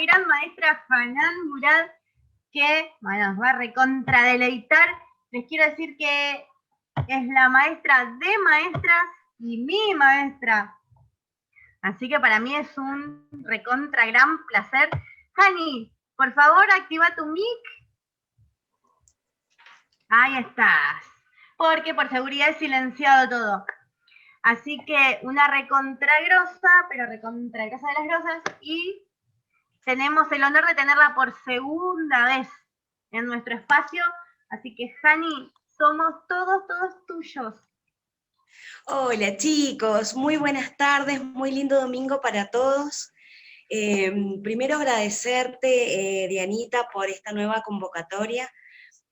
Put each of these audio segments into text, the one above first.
gran maestra Hanan Murad, que bueno, nos va a recontradeleitar. Les quiero decir que es la maestra de maestras y mi maestra. Así que para mí es un recontra gran placer. Hani, por favor, activa tu mic. Ahí estás. Porque por seguridad he silenciado todo. Así que una recontragrosa, pero recontragrosa de las grosas, y tenemos el honor de tenerla por segunda vez en nuestro espacio. Así que, Hani, somos todos tuyos. Hola chicos, muy buenas tardes, muy lindo domingo para todos. Primero agradecerte, Dianita, por esta nueva convocatoria.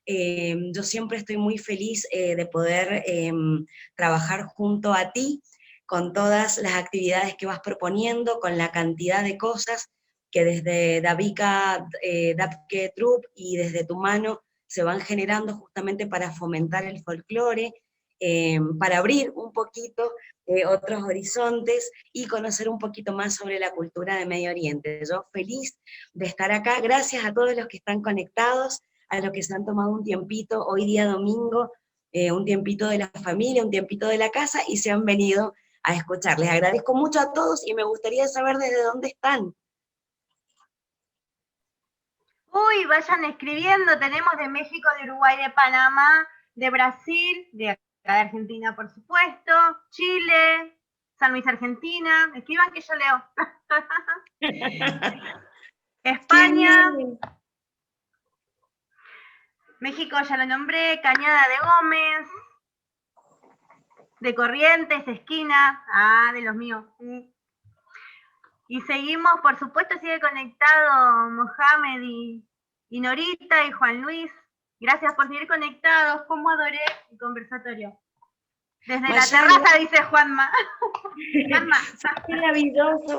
Yo siempre estoy muy feliz de poder trabajar junto a ti con todas las actividades que vas proponiendo, con la cantidad de cosas que desde Davika, Dapke Troop y desde tu mano se van generando justamente para fomentar el folclore, para abrir un poquito otros horizontes y conocer un poquito más sobre la cultura de Medio Oriente. Yo feliz de estar acá, gracias a todos los que están conectados, a los que se han tomado un tiempito hoy día domingo, un tiempito de la familia, un tiempito de la casa, y se han venido a escuchar. Les agradezco mucho a todos y me gustaría saber desde dónde están. Uy, vayan escribiendo, tenemos de México, de Uruguay, de Panamá, de Brasil, de acá de Argentina, por supuesto, Chile, San Luis, Argentina. Escriban que yo leo. España, México ya lo nombré, Cañada de Gómez, de Corrientes, Esquina, de los míos. Y seguimos, por supuesto, sigue conectado Mohamed y Norita y Juan Luis. Gracias por seguir conectados, cómo adoré el conversatorio. Desde la terraza, dice Juanma.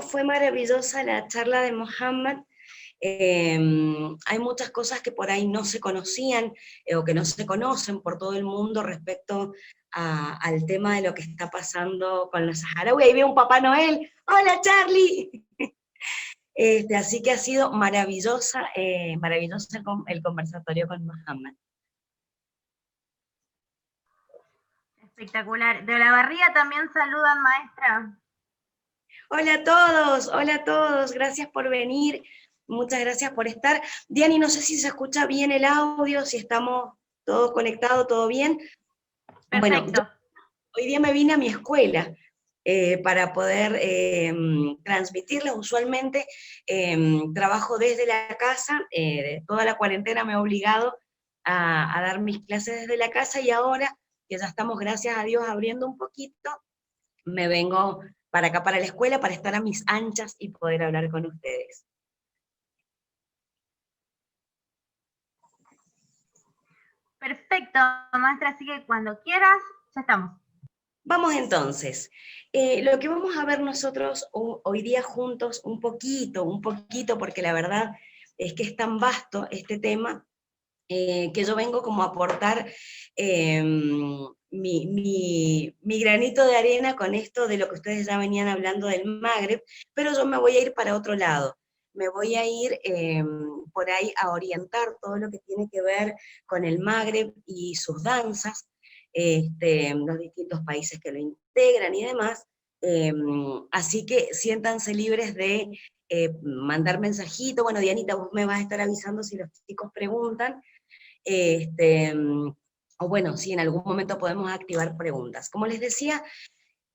Fue maravillosa la charla de Mohamed. Hay muchas cosas que por ahí no se conocían o que no se conocen por todo el mundo respecto al tema de lo que está pasando con los saharauis. Ahí veo un Papá Noel. ¡Hola, Charlie! Así que ha sido maravilloso el conversatorio con Mohamed. Espectacular. De la Barría también saludan, maestra. Hola a todos, gracias por venir, muchas gracias por estar. Diani, no sé si se escucha bien el audio, si estamos todos conectados, todo bien. Perfecto. Bueno, hoy día me vine a mi escuela para poder transmitirles. Usualmente trabajo desde la casa, toda la cuarentena me ha obligado a dar mis clases desde la casa, y ahora que ya estamos, gracias a Dios, abriendo un poquito, me vengo para acá, para la escuela, para estar a mis anchas y poder hablar con ustedes. Perfecto, maestra, así que cuando quieras, ya estamos. Vamos entonces. Lo que vamos a ver nosotros hoy día juntos, un poquito, porque la verdad es que es tan vasto este tema, que yo vengo como a aportar mi granito de arena con esto de lo que ustedes ya venían hablando del Magreb, pero yo me voy a ir para otro lado. Me voy a ir por ahí a orientar todo lo que tiene que ver con el Magreb y sus danzas, los distintos países que lo integran y demás. Así que siéntanse libres de mandar mensajito. Bueno, Dianita, vos me vas a estar avisando si los chicos preguntan, o bueno, si en algún momento podemos activar preguntas. Como les decía,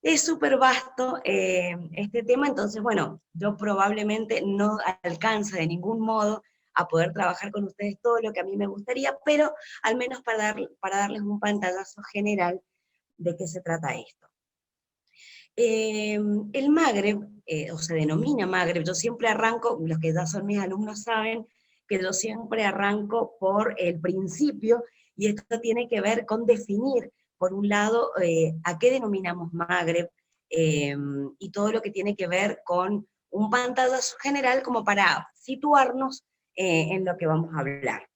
es súper vasto este tema, entonces bueno, yo probablemente no alcance de ningún modo a poder trabajar con ustedes todo lo que a mí me gustaría, pero al menos para darles un pantallazo general de qué se trata esto. El Magreb, o se denomina Magreb, yo siempre arranco, los que ya son mis alumnos saben que yo siempre arranco por el principio, y esto tiene que ver con definir, por un lado, a qué denominamos Magreb, y todo lo que tiene que ver con un pantallazo general como para situarnos en lo que vamos a hablar.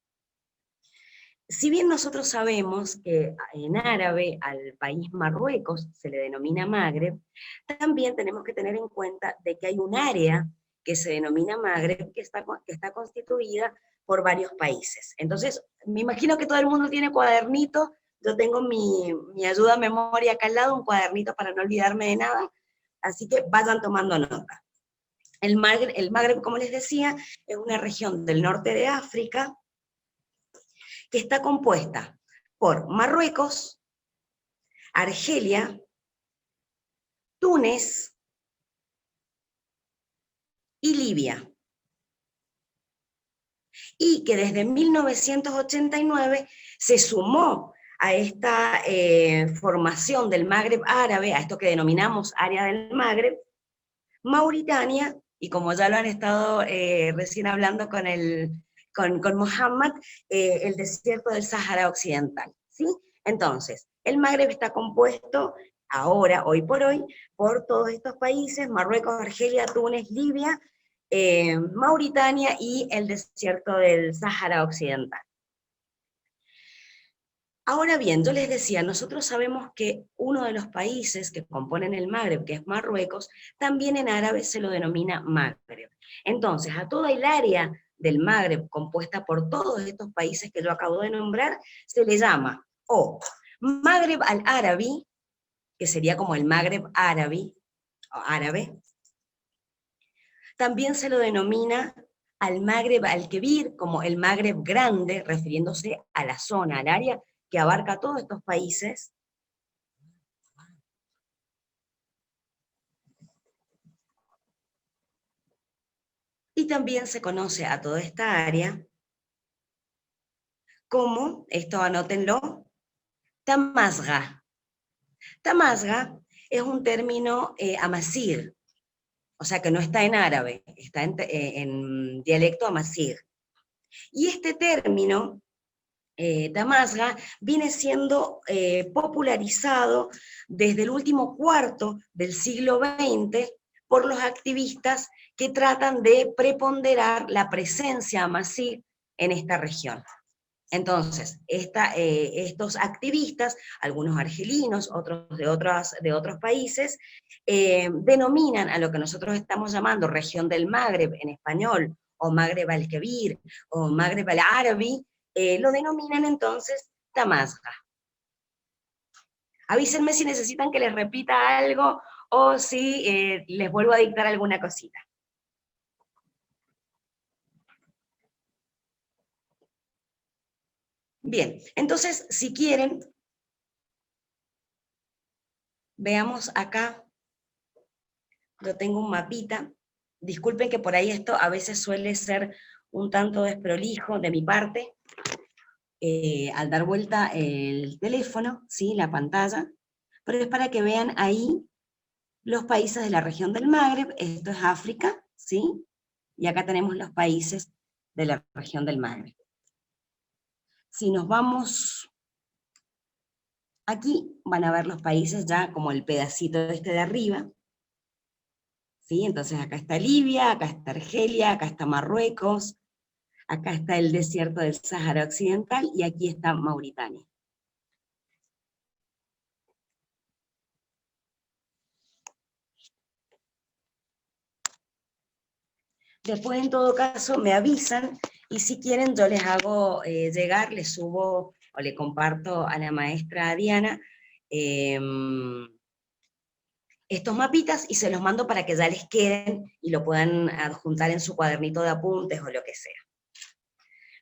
Si bien nosotros sabemos que en árabe al país Marruecos se le denomina Magreb, también tenemos que tener en cuenta de que hay un área que se denomina Magreb, que está constituida por varios países. Entonces, me imagino que todo el mundo tiene cuadernito. Yo tengo mi ayuda a memoria acá al lado, un cuadernito para no olvidarme de nada, así que vayan tomando nota. El Magreb, como les decía, es una región del norte de África que está compuesta por Marruecos, Argelia, Túnez y Libia. Y que desde 1989 se sumó a esta formación del Magreb árabe, a esto que denominamos área del Magreb, Mauritania, y como ya lo han estado recién hablando con Mohammed, el desierto del Sáhara Occidental, ¿sí? Entonces, el Magreb está compuesto ahora, hoy por hoy, por todos estos países: Marruecos, Argelia, Túnez, Libia, Mauritania y el desierto del Sáhara Occidental. Ahora bien, yo les decía, nosotros sabemos que uno de los países que componen el Magreb, que es Marruecos, también en árabe se lo denomina Magreb. Entonces, a toda el área del Magreb, compuesta por todos estos países que yo acabo de nombrar, se le llama o Magreb al-Arabi, que sería como el Magreb árabe, también se lo denomina al Magreb al-Kebir, como el Magreb grande, refiriéndose a la zona, al área que abarca todos estos países. Y también se conoce a toda esta área como, esto anótenlo, Tamazgha. Tamazgha es un término amazigh, o sea que no está en árabe, está en dialecto amazigh. Y este término, Tamazgha, viene siendo popularizado desde el último cuarto del siglo XX por los activistas que tratan de preponderar la presencia amazigh en esta región. Entonces, estos activistas, algunos argelinos, otros de otros países, denominan a lo que nosotros estamos llamando región del Magreb en español, o Magreb al-Kebir, o Magreb al-Arabi, lo denominan entonces Tamazgha. Avísenme si necesitan que les repita algo o si les vuelvo a dictar alguna cosita. Bien, entonces, si quieren, veamos acá, yo tengo un mapita. Disculpen que por ahí esto a veces suele ser un tanto desprolijo de mi parte, al dar vuelta el teléfono, ¿sí? La pantalla, pero es para que vean ahí los países de la región del Magreb. Esto es África, ¿sí? Y acá tenemos los países de la región del Magreb. Si nos vamos aquí, van a ver los países ya como el pedacito este de arriba, ¿sí? Entonces acá está Libia, acá está Argelia, acá está Marruecos, acá está el desierto del Sáhara Occidental, y aquí está Mauritania. Después, en todo caso, me avisan, y si quieren yo les hago llegar, les subo o le comparto a la maestra Diana estos mapitas, y se los mando para que ya les queden y lo puedan adjuntar en su cuadernito de apuntes o lo que sea.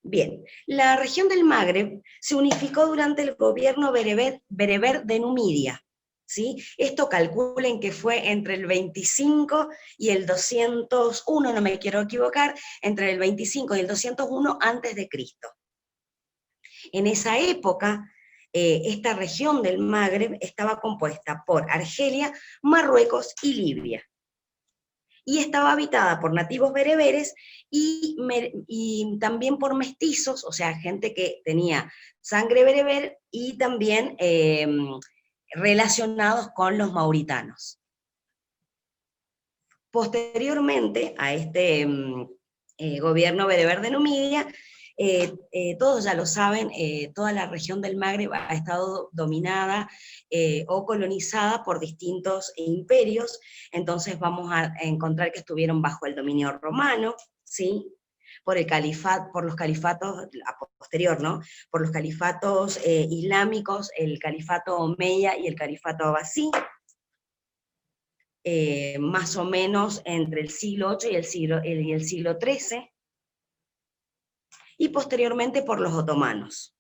Bien, la región del Magreb se unificó durante el gobierno bereber de Numidia, ¿sí? Esto calculen que fue entre el 25 y el 201, no me quiero equivocar, entre el 25 y el 201 antes de Cristo. En esa época, esta región del Magreb estaba compuesta por Argelia, Marruecos y Libia. Y estaba habitada por nativos bereberes y también por mestizos, o sea, gente que tenía sangre bereber y también relacionados con los mauritanos. Posteriormente a este gobierno bereber de Numidia, Todos ya lo saben, toda la región del Magreb ha estado dominada o colonizada por distintos imperios, entonces vamos a encontrar que estuvieron bajo el dominio romano, ¿sí? Por el califat, por los califatos, a posterior, ¿no? Por los califatos islámicos, el califato omeya y el califato abasí, más o menos entre el siglo VIII y el siglo XIII, y posteriormente por los otomanos.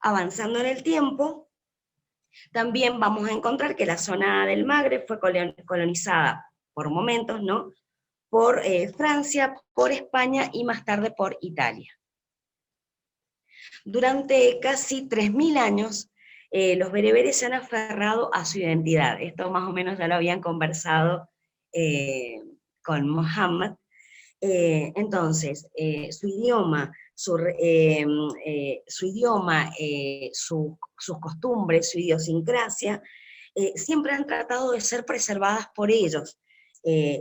Avanzando en el tiempo, también vamos a encontrar que la zona del Magreb fue colonizada por momentos, ¿no? Por Francia, por España y más tarde por Italia. Durante casi 3000 años, los bereberes se han aferrado a su identidad. Esto más o menos ya lo habían conversado con Mohammed. Entonces, su idioma, sus costumbres, su idiosincrasia, siempre han tratado de ser preservadas por ellos,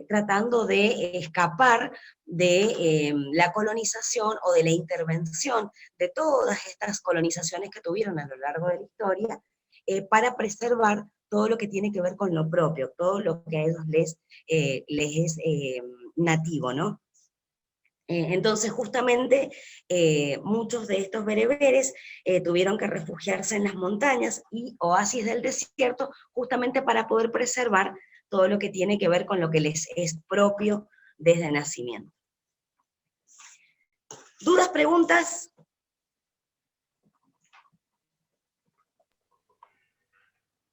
tratando de escapar de la colonización o de la intervención de todas estas colonizaciones que tuvieron a lo largo de la historia, para preservar todo lo que tiene que ver con lo propio, todo lo que a ellos les es nativo, ¿no? Entonces, justamente, muchos de estos bereberes tuvieron que refugiarse en las montañas y oasis del desierto, justamente para poder preservar todo lo que tiene que ver con lo que les es propio desde nacimiento. ¿Dudas, preguntas?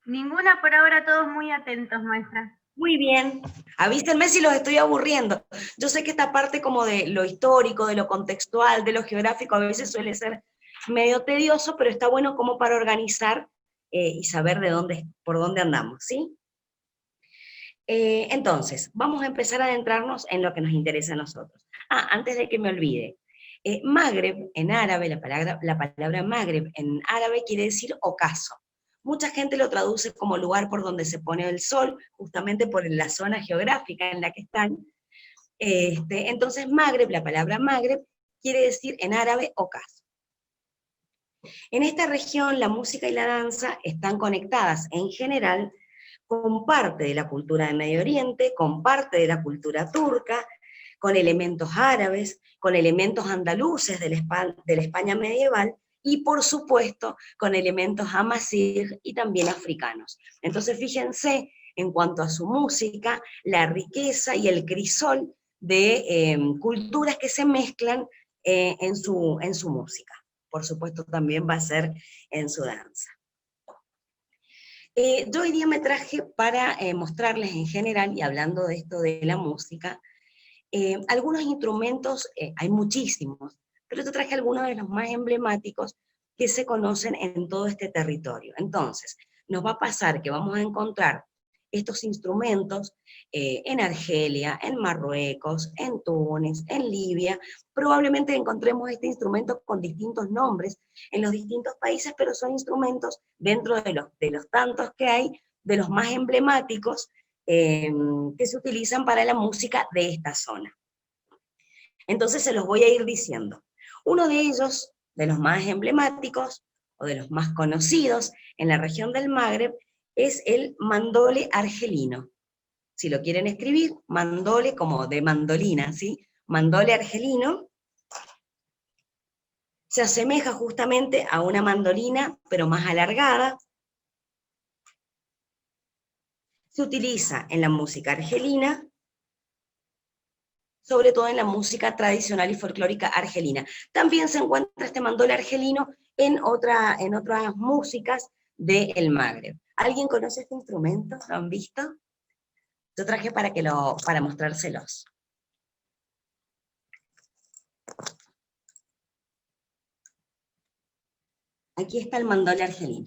Ninguna por ahora, todos muy atentos, maestra. Muy bien. Avísenme si los estoy aburriendo. Yo sé que esta parte como de lo histórico, de lo contextual, de lo geográfico, a veces suele ser medio tedioso, pero está bueno como para organizar y saber por dónde andamos, ¿sí? Entonces, vamos a empezar a adentrarnos en lo que nos interesa a nosotros. Antes de que me olvide, Magreb en árabe, la palabra Magreb en árabe quiere decir ocaso. Mucha gente lo traduce como lugar por donde se pone el sol, justamente por la zona geográfica en la que están. Entonces Magreb, la palabra Magreb, quiere decir en árabe ocaso. En esta región la música y la danza están conectadas en general con parte de la cultura de Medio Oriente, con parte de la cultura turca, con elementos árabes, con elementos andaluces de la España medieval, y por supuesto con elementos amazigh y también africanos. Entonces fíjense en cuanto a su música, la riqueza y el crisol de culturas que se mezclan en su música. Por supuesto también va a ser en su danza. Yo hoy día me traje para mostrarles en general, y hablando de esto de la música, algunos instrumentos, hay muchísimos, pero yo traje algunos de los más emblemáticos que se conocen en todo este territorio. Entonces, nos va a pasar que vamos a encontrar estos instrumentos en Argelia, en Marruecos, en Túnez, en Libia. Probablemente encontremos este instrumento con distintos nombres en los distintos países, pero son instrumentos dentro de los tantos que hay, de los más emblemáticos, que se utilizan para la música de esta zona. Entonces se los voy a ir diciendo. Uno de ellos, de los más emblemáticos, o de los más conocidos en la región del Magreb, es el mandole argelino. Si lo quieren escribir, mandole como de mandolina, ¿sí? Mandole argelino. Se asemeja justamente a una mandolina, pero más alargada. Se utiliza en la música argelina, sobre todo en la música tradicional y folclórica argelina. También se encuentra este mandole argelino en otras músicas del Magreb. ¿Alguien conoce este instrumento? ¿Lo han visto? Yo traje para mostrárselos. Aquí está el mandole argelino.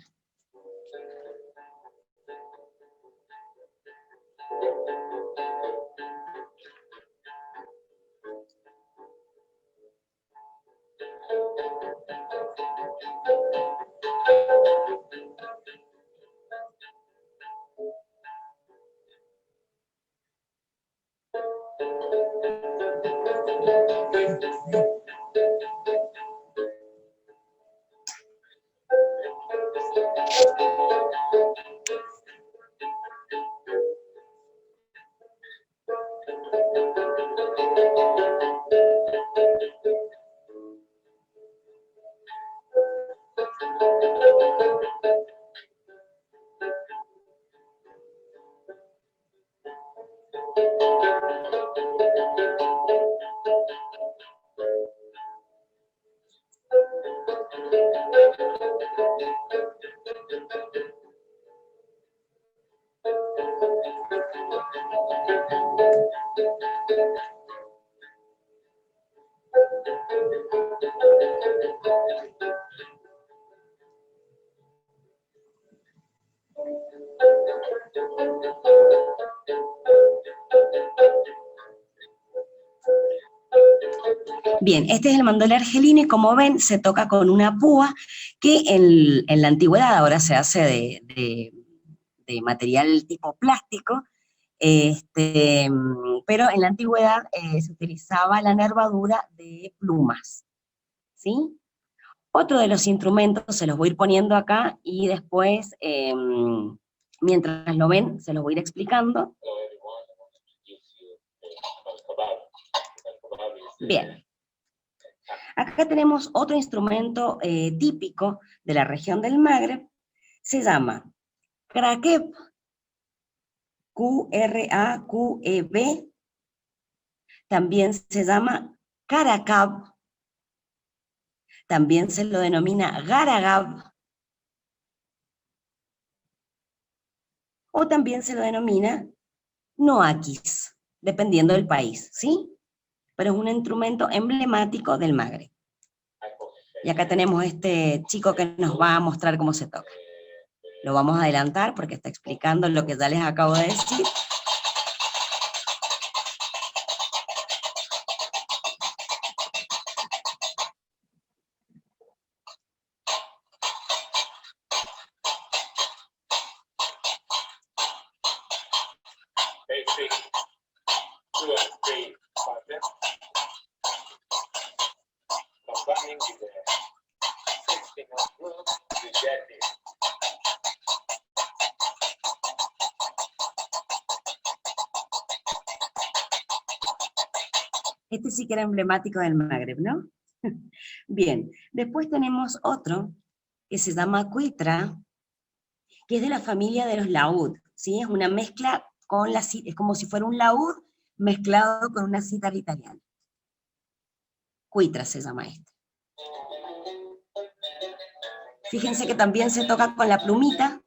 Bien, este es el mandolé argelino y como ven se toca con una púa que en la antigüedad ahora se hace de material tipo plástico, pero en la antigüedad se utilizaba la nervadura de plumas, ¿sí? Otro de los instrumentos se los voy a ir poniendo acá y después, mientras lo ven, se los voy a ir explicando. Bien. Acá tenemos otro instrumento típico de la región del Magreb, se llama Krakeb, Q-R-A-Q-E-B, también se llama Karakab, también se lo denomina Garagab, o también se lo denomina Noakis, dependiendo del país, ¿sí? Pero es un instrumento emblemático del Magreb. Y acá tenemos este chico que nos va a mostrar cómo se toca. Lo vamos a adelantar porque está explicando lo que ya les acabo de decir. Este sí que era emblemático del Magreb, ¿no? Bien, después tenemos otro que se llama cuitra, que es de la familia de los laúd, ¿sí? Es una mezcla con la cítara, es como si fuera un laúd mezclado con una cítara italiana. Cuitra se llama este. Fíjense que también se toca con la plumita.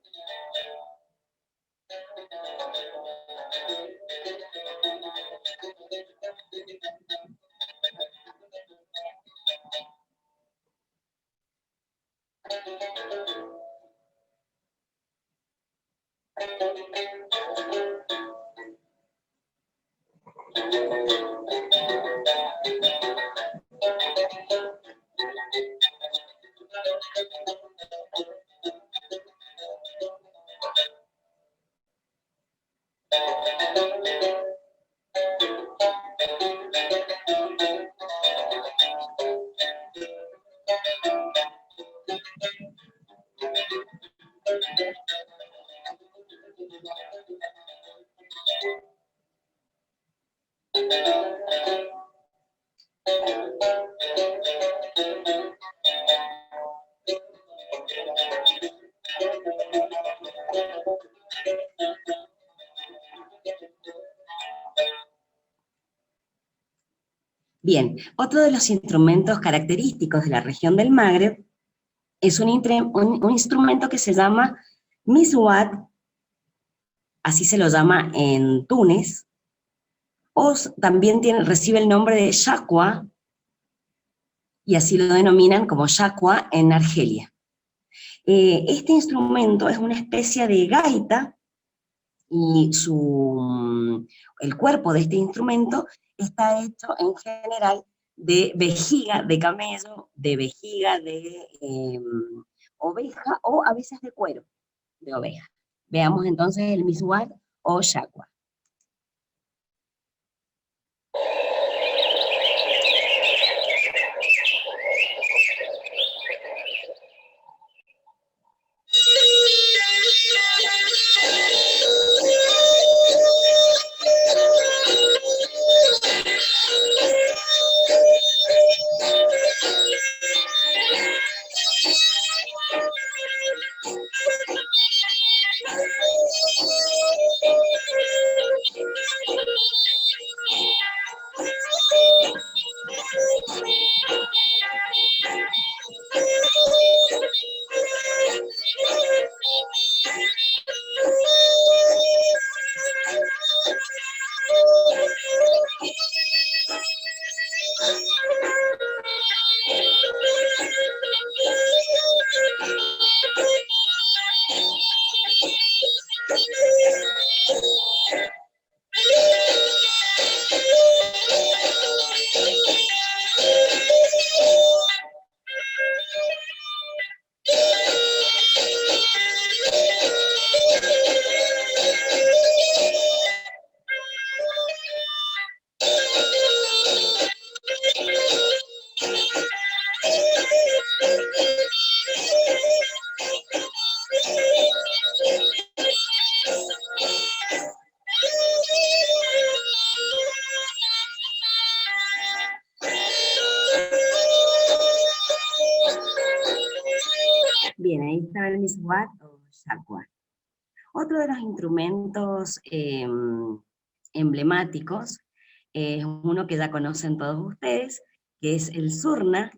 Bien, otro de los instrumentos característicos de la región del Magreb es un instrumento que se llama miswat, así se lo llama en Túnez, o también recibe el nombre de shakwa, y así lo denominan como shakwa en Argelia. Este instrumento es una especie de gaita, y el cuerpo de este instrumento está hecho en general de vejiga de camello, de vejiga de oveja, o a veces de cuero de oveja. Veamos entonces el miswar o shakwa. Bien, ahí está el miswak o shakwar. Otro de los instrumentos emblemáticos es uno que ya conocen todos ustedes, que es el surna,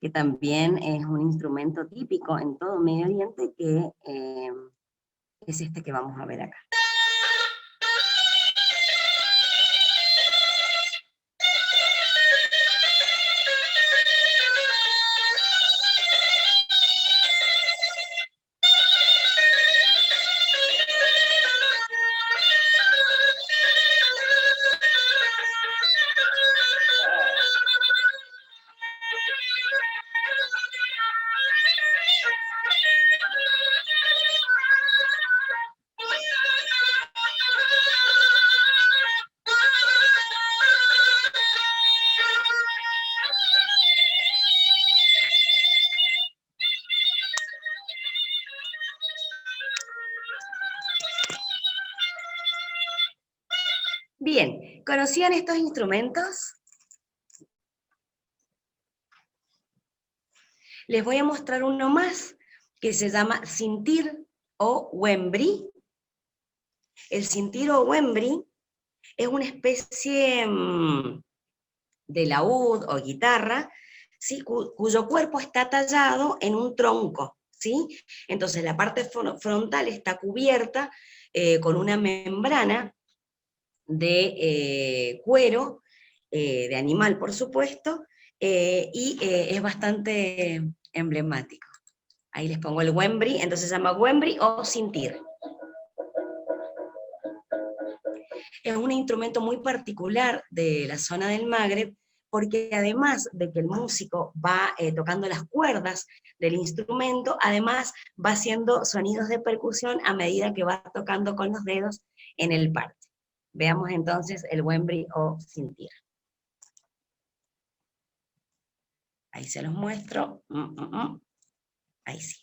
que también es un instrumento típico en todo Medio Oriente, que es este que vamos a ver acá. Bien, ¿conocían estos instrumentos? Les voy a mostrar uno más, que se llama sintir o wembri. El sintir o wembri es una especie de laúd o guitarra, ¿sí? Cuyo cuerpo está tallado en un tronco, ¿sí? Entonces la parte frontal está cubierta con una membrana de cuero, de animal por supuesto, y es bastante emblemático. Ahí les pongo el wembri, entonces se llama wembri o sintir. Es un instrumento muy particular de la zona del Magreb, porque además de que el músico va tocando las cuerdas del instrumento, además va haciendo sonidos de percusión a medida que va tocando con los dedos en el parte. Veamos entonces el wembri o sintir. Ahí se los muestro. Ahí sí.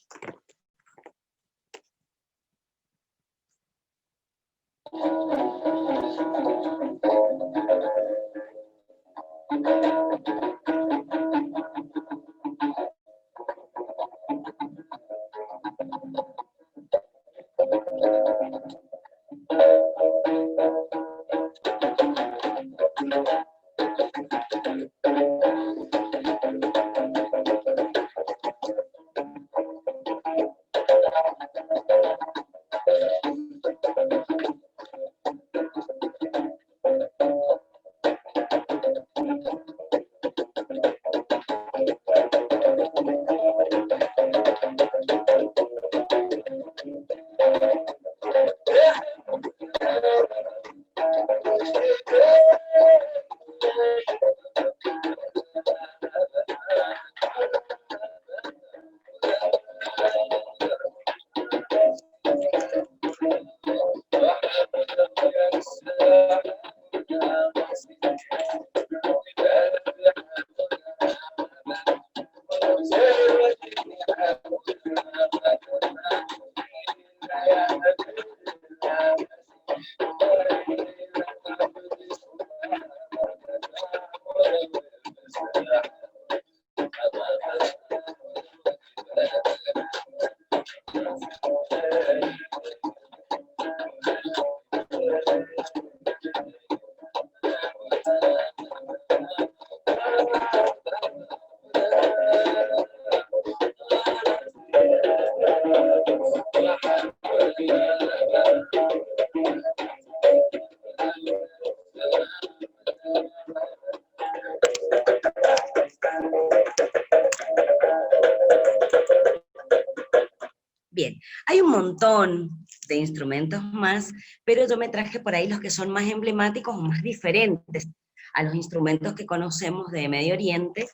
Bien, hay un montón de instrumentos más, pero yo me traje por ahí los que son más emblemáticos o más diferentes a los instrumentos que conocemos de Medio Oriente,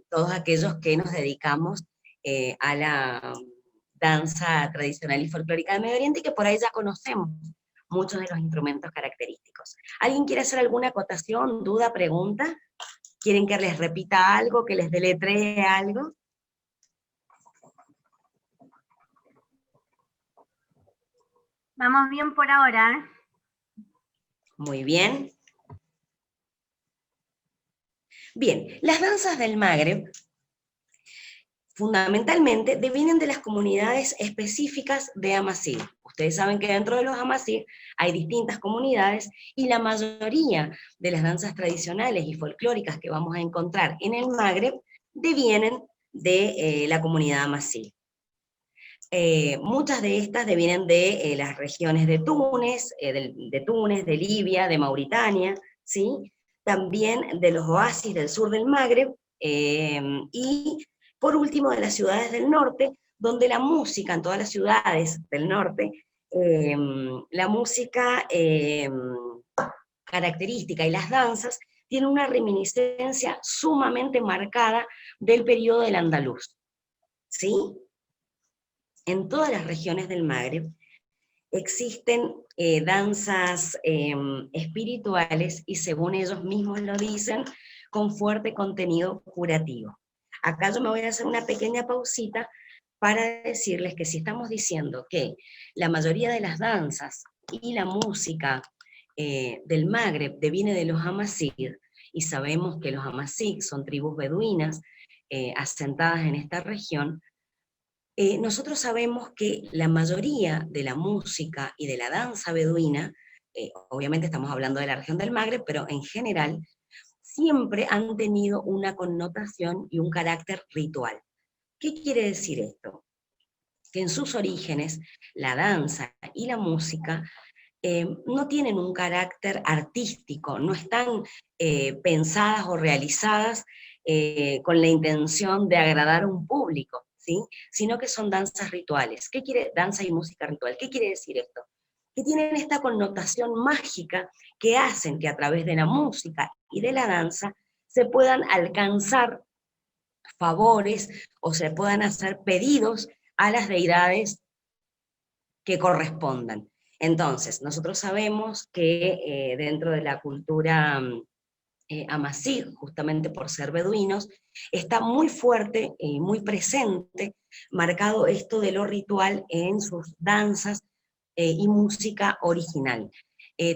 todos aquellos que nos dedicamos a la danza tradicional y folclórica de Medio Oriente, y que por ahí ya conocemos muchos de los instrumentos característicos. ¿Alguien quiere hacer alguna acotación, duda, pregunta? ¿Quieren que les repita algo, que les deletree algo? Vamos bien por ahora, ¿eh? Muy bien. Bien, las danzas del Magreb fundamentalmente devienen de las comunidades específicas de Amazigh. Ustedes saben que dentro de los Amazigh hay distintas comunidades y la mayoría de las danzas tradicionales y folclóricas que vamos a encontrar en el Magreb devienen de la comunidad Amazigh. Muchas de estas devienen de las regiones de Túnez, de Libia, de Mauritania, ¿sí? También de los oasis del sur del Magreb, y por último de las ciudades del norte, donde la música en todas las ciudades del norte, la música característica y las danzas tienen una reminiscencia sumamente marcada del periodo del andaluz, ¿sí? En todas las regiones del Magreb existen danzas espirituales y, según ellos mismos lo dicen, con fuerte contenido curativo. Acá yo me voy a hacer una pequeña pausita para decirles que si estamos diciendo que la mayoría de las danzas y la música del Magreb deviene de los Amazigh, y sabemos que los Amazigh son tribus beduinas asentadas en esta región, nosotros sabemos que la mayoría de la música y de la danza beduina, obviamente estamos hablando de la región del Magreb, pero en general, siempre han tenido una connotación y un carácter ritual. ¿Qué quiere decir esto? Que en sus orígenes la danza y la música no tienen un carácter artístico, no están pensadas o realizadas con la intención de agradar a un público, ¿sí? Sino que son danzas rituales. ¿Qué quiere danza y música ritual? ¿Qué quiere decir esto? Que tienen esta connotación mágica que hacen que a través de la música y de la danza se puedan alcanzar favores o se puedan hacer pedidos a las deidades que correspondan. Entonces, nosotros sabemos que dentro de la cultura Amazigh, justamente por ser beduinos, está muy fuerte y muy presente, marcado esto de lo ritual en sus danzas y música original.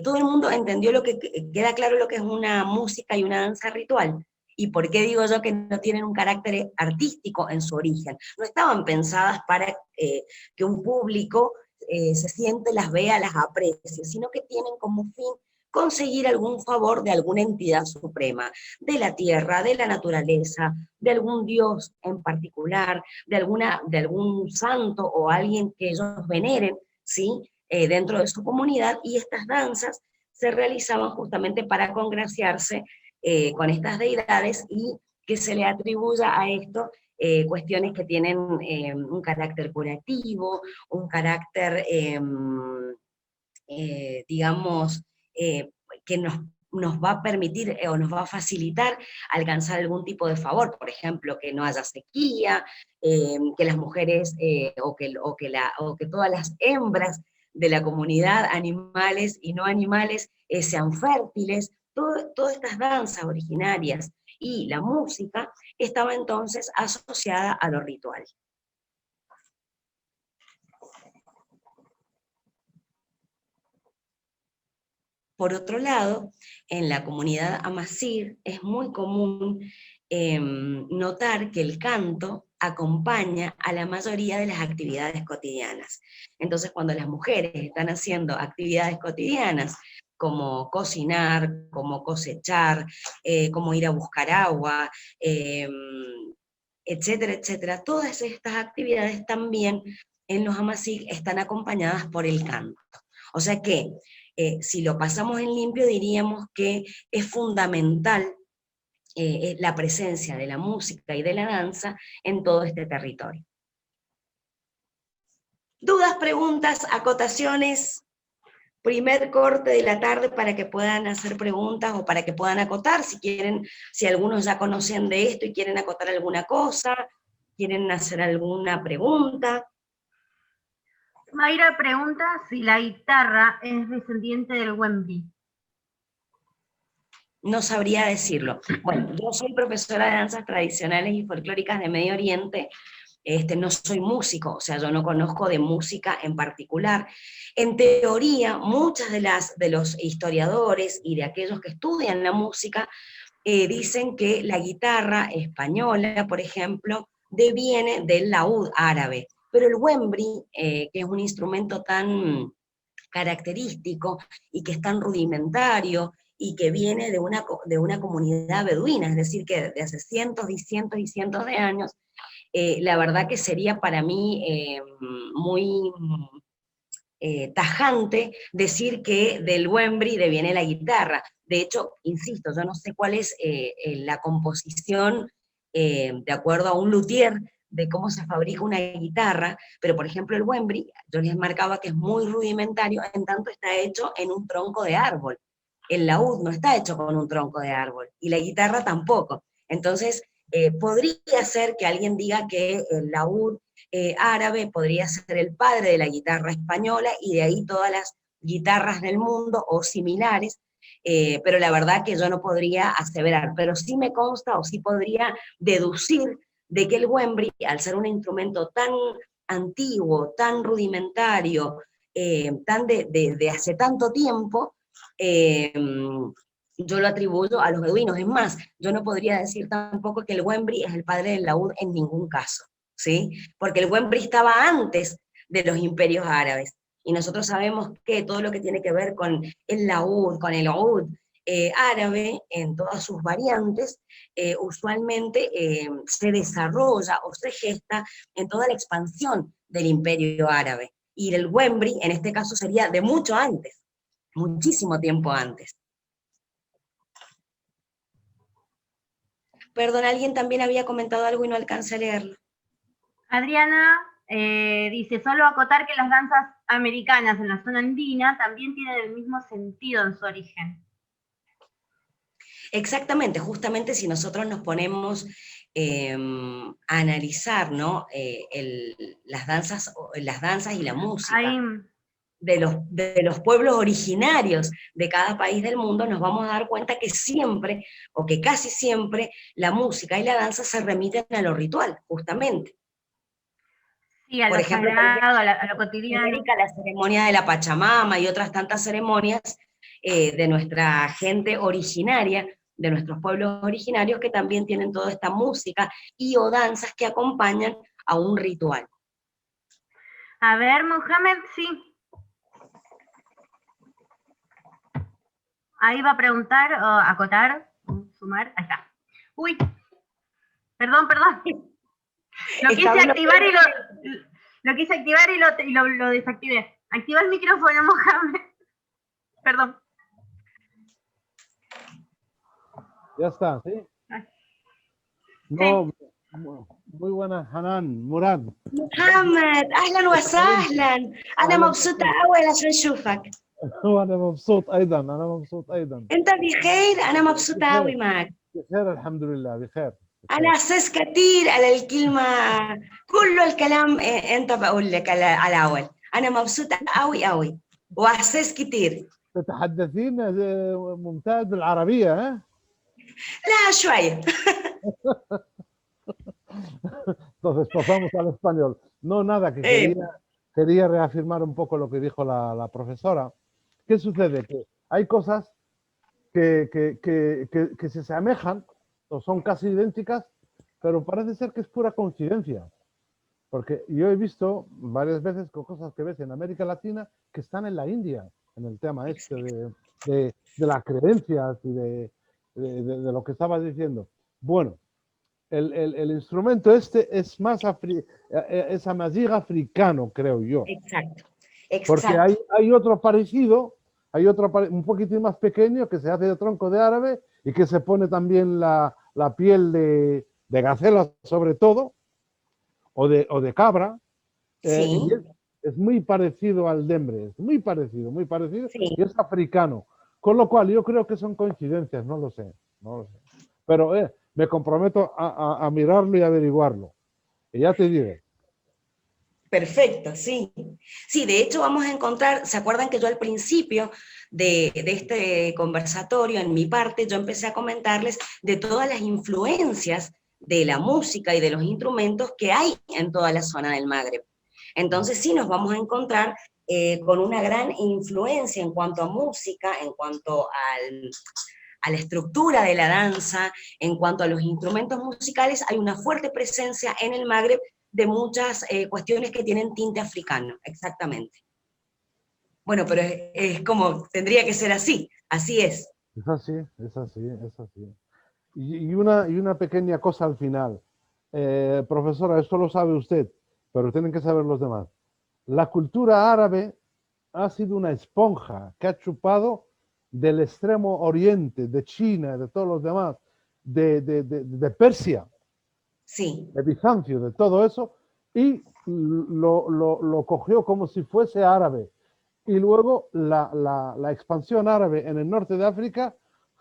Todo el mundo entendió queda claro lo que es una música y una danza ritual. ¿Y por qué digo yo que no tienen un carácter artístico en su origen? No estaban pensadas para que un público se siente, las vea, las aprecie, sino que tienen como fin conseguir algún favor de alguna entidad suprema, de la tierra, de la naturaleza, de algún dios en particular, de algún santo o alguien que ellos veneren, ¿sí? Dentro de su comunidad, y estas danzas se realizaban justamente para congraciarse con estas deidades y que se le atribuya a esto cuestiones que tienen un carácter curativo, un carácter, digamos, que nos va a permitir o nos va a facilitar alcanzar algún tipo de favor, por ejemplo, que no haya sequía, que las mujeres o que todas las hembras de la comunidad, animales y no animales, sean fértiles. Todas estas danzas originarias y la música estaba entonces asociada a lo ritual. Por otro lado, en la comunidad Amazigh es muy común notar que el canto acompaña a la mayoría de las actividades cotidianas. Entonces, cuando las mujeres están haciendo actividades cotidianas, como cocinar, como cosechar, como ir a buscar agua, etcétera, etcétera, todas estas actividades también en los Amazigh están acompañadas por el canto. O sea que, si lo pasamos en limpio, diríamos que es fundamental la presencia de la música y de la danza en todo este territorio. ¿Dudas, preguntas, acotaciones? Primer corte de la tarde para que puedan hacer preguntas o para que puedan acotar, si quieren, si algunos ya conocen de esto y quieren acotar alguna cosa, quieren hacer alguna pregunta. Mayra pregunta si la guitarra es descendiente del Wemby. No sabría decirlo. Bueno, yo soy profesora de danzas tradicionales y folclóricas de Medio Oriente, no soy músico, o sea, yo no conozco de música en particular. En teoría, muchas de los historiadores y de aquellos que estudian la música dicen que la guitarra española, por ejemplo, deviene del laúd árabe. Pero el wembri, que es un instrumento tan característico y que es tan rudimentario y que viene de una comunidad beduina, es decir, que desde hace cientos y cientos y cientos de años, la verdad que sería para mí muy tajante decir que del wembri deviene la guitarra. De hecho, insisto, yo no sé cuál es la composición de acuerdo a un luthier de cómo se fabrica una guitarra, pero por ejemplo el wembri, yo les marcaba que es muy rudimentario, en tanto está hecho en un tronco de árbol. El laúd no está hecho con un tronco de árbol, y la guitarra tampoco. Entonces, podría ser que alguien diga que el laúd árabe podría ser el padre de la guitarra española, y de ahí todas las guitarras del mundo o similares, pero la verdad que yo no podría aseverar, pero sí me consta o sí podría deducir de que el wembri, al ser un instrumento tan antiguo, tan rudimentario, tan de hace tanto tiempo, yo lo atribuyo a los beduinos. Es más, yo no podría decir tampoco que el wembri es el padre del laúd en ningún caso, ¿sí? Porque el wembri estaba antes de los imperios árabes, y nosotros sabemos que todo lo que tiene que ver con el laúd, con el oud árabe, en todas sus variantes, usualmente se desarrolla o se gesta en toda la expansión del imperio árabe. Y el wembri, en este caso, sería de mucho antes, muchísimo tiempo antes. Perdón, alguien también había comentado algo y no alcancé a leerlo. Adriana dice, solo acotar que las danzas americanas en la zona andina también tienen el mismo sentido en su origen. Exactamente, justamente si nosotros nos ponemos a analizar, ¿no? Las danzas y la música Ahí, de los pueblos originarios de cada país del mundo, nos vamos a dar cuenta que siempre, o que casi siempre, la música y la danza se remiten a lo ritual, justamente. sí, a Por lo ejemplo, sagrado, a lo en cotidiano. América, la ceremonia de la Pachamama y otras tantas ceremonias de nuestra gente originaria, de nuestros pueblos originarios, que también tienen toda esta música y o danzas que acompañan a un ritual. A ver, Mohamed, sí. Ahí va a preguntar, o acotar, sumar, ahí está. Uy, perdón. Lo quise activar y lo desactivé. Activa el micrófono, Mohamed. Perdón. Ya está, ¿sí? No, muy buenas, Hanan, Murad. محمد اهلا وسهلا، انا مبسوطه قوي عشان اشوفك. وانا مبسوط ايضا، انت بخير؟ انا مبسوطه قوي معك. بخير الحمد لله، بخير. انا احساس كتير على الكلمه، كله الكلام انت بقول لك على اول. انا مبسوطه قوي واحساس كتير. تتحدثين ممتاز بالعربيه، ها؟ لا شويه. Entonces pasamos al español. No, nada, que quería reafirmar un poco lo que dijo la profesora. ¿Qué sucede? Que hay cosas que se asemejan o son casi idénticas, pero parece ser que es pura coincidencia. Porque yo he visto varias veces cosas que ves en América Latina que están en la India, en el tema este de las creencias y de lo que estabas diciendo. Bueno, el instrumento este es más es amazigh africano, creo yo. Exacto. Porque hay otro parecido, hay otro un poquitín más pequeño que se hace de tronco de árabe y que se pone también la piel de gacela sobre todo, o de cabra, sí. y es muy parecido al dembre, es muy parecido, sí. Y es africano. Con lo cual yo creo que son coincidencias, no lo sé. Pero me comprometo a mirarlo y averiguarlo. Y ya te diré. Perfecto, sí. Sí, de hecho vamos a encontrar, ¿se acuerdan que yo al principio de este conversatorio, en mi parte, yo empecé a comentarles de todas las influencias de la música y de los instrumentos que hay en toda la zona del Magreb? Entonces sí nos vamos a encontrar con una gran influencia en cuanto a música, en cuanto a la estructura de la danza, en cuanto a los instrumentos musicales, hay una fuerte presencia en el Magreb de muchas cuestiones que tienen tinte africano, exactamente. Bueno, pero es como, tendría que ser así es. Es así, es así, es así. Y una pequeña cosa al final. Profesora, esto lo sabe usted, pero tienen que saber los demás. La cultura árabe ha sido una esponja que ha chupado del extremo oriente, de China, de todos los demás, de Persia, Sí, de Bizancio, de todo eso, y lo cogió como si fuese árabe. Y luego la expansión árabe en el norte de África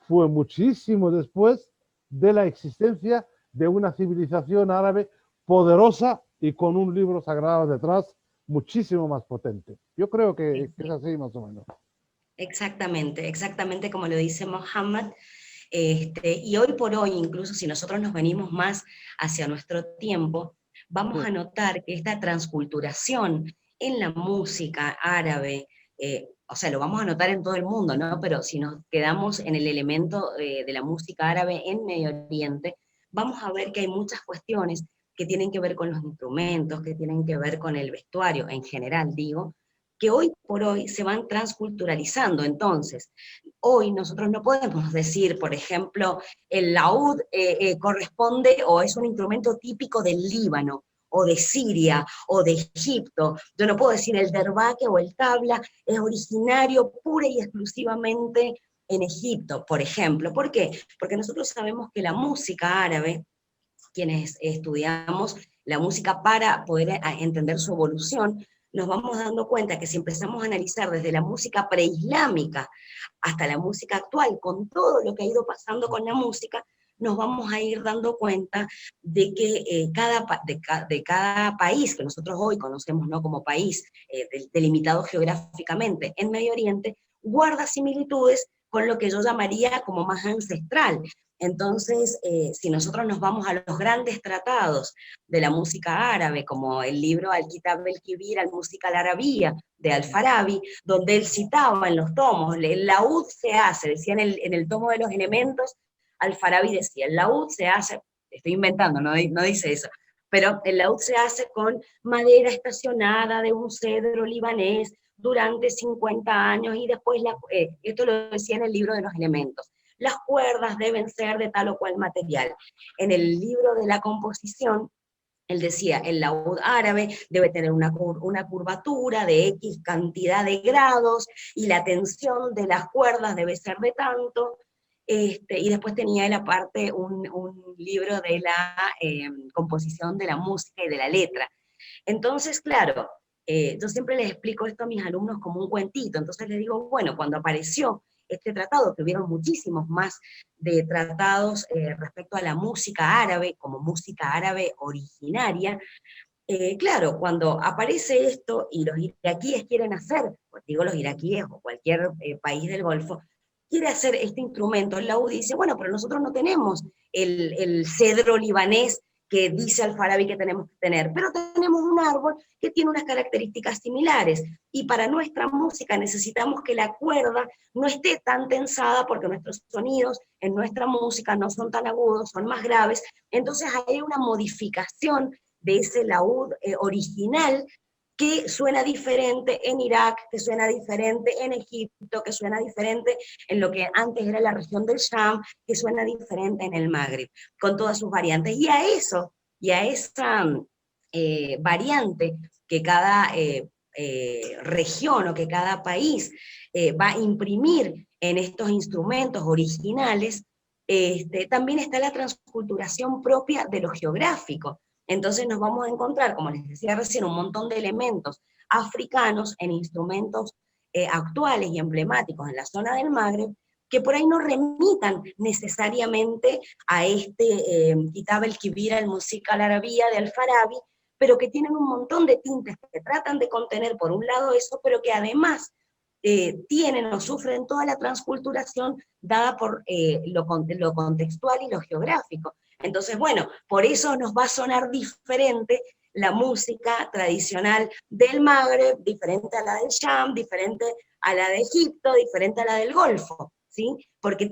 fue muchísimo después de la existencia de una civilización árabe poderosa y con un libro sagrado detrás muchísimo más potente. Yo creo que es así más o menos. exactamente, exactamente como lo dice Mohammed. Y hoy por hoy, incluso si nosotros nos venimos más hacia nuestro tiempo, vamos Sí, a notar que esta transculturación en la música árabe, o sea, lo vamos a notar en todo el mundo, ¿no? Pero si nos quedamos en el elemento de la música árabe en Medio Oriente, vamos a ver que hay muchas cuestiones que tienen que ver con los instrumentos, que tienen que ver con el vestuario en general, digo, que hoy por hoy se van transculturalizando. Entonces, hoy nosotros no podemos decir, por ejemplo, el laúd corresponde o es un instrumento típico del Líbano, o de Siria, o de Egipto. Yo no puedo decir el derbaque o el tabla es originario pura y exclusivamente en Egipto, por ejemplo. ¿Por qué? Porque nosotros sabemos que la música árabe, quienes estudiamos la música para poder entender su evolución, nos vamos dando cuenta que si empezamos a analizar desde la música preislámica hasta la música actual, con todo lo que ha ido pasando con la música, nos vamos a ir dando cuenta de que de cada país que nosotros hoy conocemos no como país delimitado geográficamente en Medio Oriente, guarda similitudes con lo que yo llamaría como más ancestral. Entonces, si nosotros nos vamos a los grandes tratados de la música árabe, como el libro Al-Kitab el-Kibir, Al-Música al-Arabía, de Al-Farabi, donde él citaba en los tomos, el laúd se hace, decía en el tomo de los elementos, Al-Farabi decía, el laúd se hace, estoy inventando, no dice eso, pero el laúd se hace con madera estacionada de un cedro libanés durante 50 años, y después, esto lo decía en el libro de los elementos, las cuerdas deben ser de tal o cual material. En el libro de la composición, él decía, el laúd árabe debe tener una curvatura de X cantidad de grados, y la tensión de las cuerdas debe ser de tanto, y después tenía él aparte un libro de la composición de la música y de la letra. Entonces, claro, yo siempre les explico esto a mis alumnos como un cuentito. Entonces les digo, bueno, cuando apareció este tratado, que hubieron muchísimos más de tratados respecto a la música árabe, como música árabe originaria, claro, cuando aparece esto y los iraquíes quieren hacer, pues digo los iraquíes o cualquier país del Golfo, quiere hacer este instrumento, el laúd, dice, bueno, pero nosotros no tenemos el cedro libanés que dice Al-Farabi que tenemos que tener, pero tenemos un árbol que tiene unas características similares, y para nuestra música necesitamos que la cuerda no esté tan tensada, porque nuestros sonidos en nuestra música no son tan agudos, son más graves. Entonces hay una modificación de ese laúd original, que suena diferente en Irak, que suena diferente en Egipto, que suena diferente en lo que antes era la región del Sham, que suena diferente en el Magreb, con todas sus variantes. Y a esa variante que cada región o que cada país va a imprimir en estos instrumentos originales, también está la transculturación propia de lo geográfico. Entonces nos vamos a encontrar, como les decía recién, un montón de elementos africanos en instrumentos actuales y emblemáticos en la zona del Magreb, que por ahí no remitan necesariamente a este Kitab el-Kibir al-Música al-Arabía de Al-Farabi, pero que tienen un montón de tintes que tratan de contener por un lado eso, pero que además tienen o sufren toda la transculturación dada por lo contextual y lo geográfico. Entonces, bueno, por eso nos va a sonar diferente la música tradicional del Magreb, diferente a la del Sham, diferente a la de Egipto, diferente a la del Golfo, ¿sí? Porque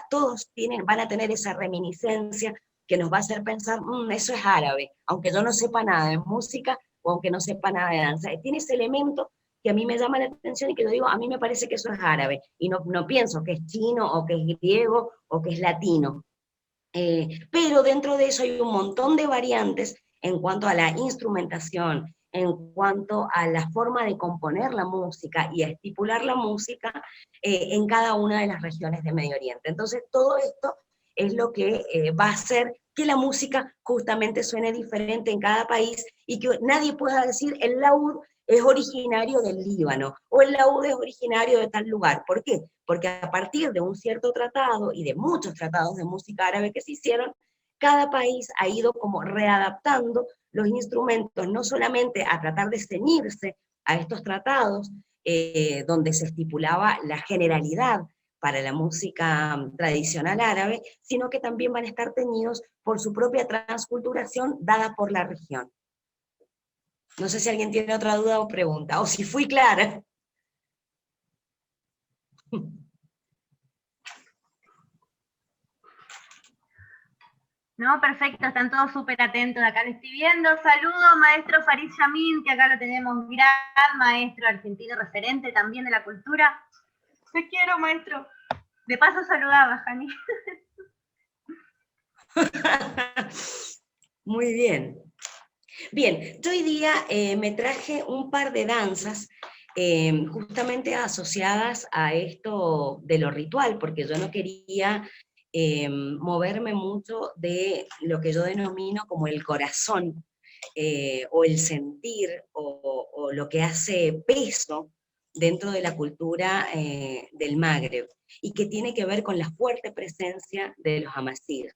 todos van a tener esa reminiscencia que nos va a hacer pensar, eso es árabe, aunque yo no sepa nada de música o aunque no sepa nada de danza. Tiene ese elemento que a mí me llama la atención y que yo digo, a mí me parece que eso es árabe, y no pienso que es chino, o que es griego, o que es latino. Pero dentro de eso hay un montón de variantes en cuanto a la instrumentación, en cuanto a la forma de componer la música y a estipular la música en cada una de las regiones de Medio Oriente. Entonces todo esto es lo que va a hacer que la música justamente suene diferente en cada país y que nadie pueda decir el laúd es originario del Líbano o el laúd es originario de tal lugar. ¿Por qué? Porque a partir de un cierto tratado y de muchos tratados de música árabe que se hicieron, cada país ha ido como readaptando los instrumentos, no solamente a tratar de ceñirse a estos tratados, donde se estipulaba la generalidad para la música tradicional árabe, sino que también van a estar teñidos por su propia transculturación dada por la región. No sé si alguien tiene otra duda o pregunta, o si fui clara. No, perfecto, están todos súper atentos. Acá lo estoy viendo. Saludo, maestro Farid Yamin, que acá lo tenemos, gran maestro argentino, referente también de la cultura. Te quiero, maestro. De paso saludaba, Jani. Muy bien. Bien, yo hoy día me traje un par de danzas justamente asociadas a esto de lo ritual, porque yo no quería moverme mucho de lo que yo denomino como el corazón, o el sentir, o lo que hace peso dentro de la cultura del Magreb, y que tiene que ver con la fuerte presencia de los amazigh.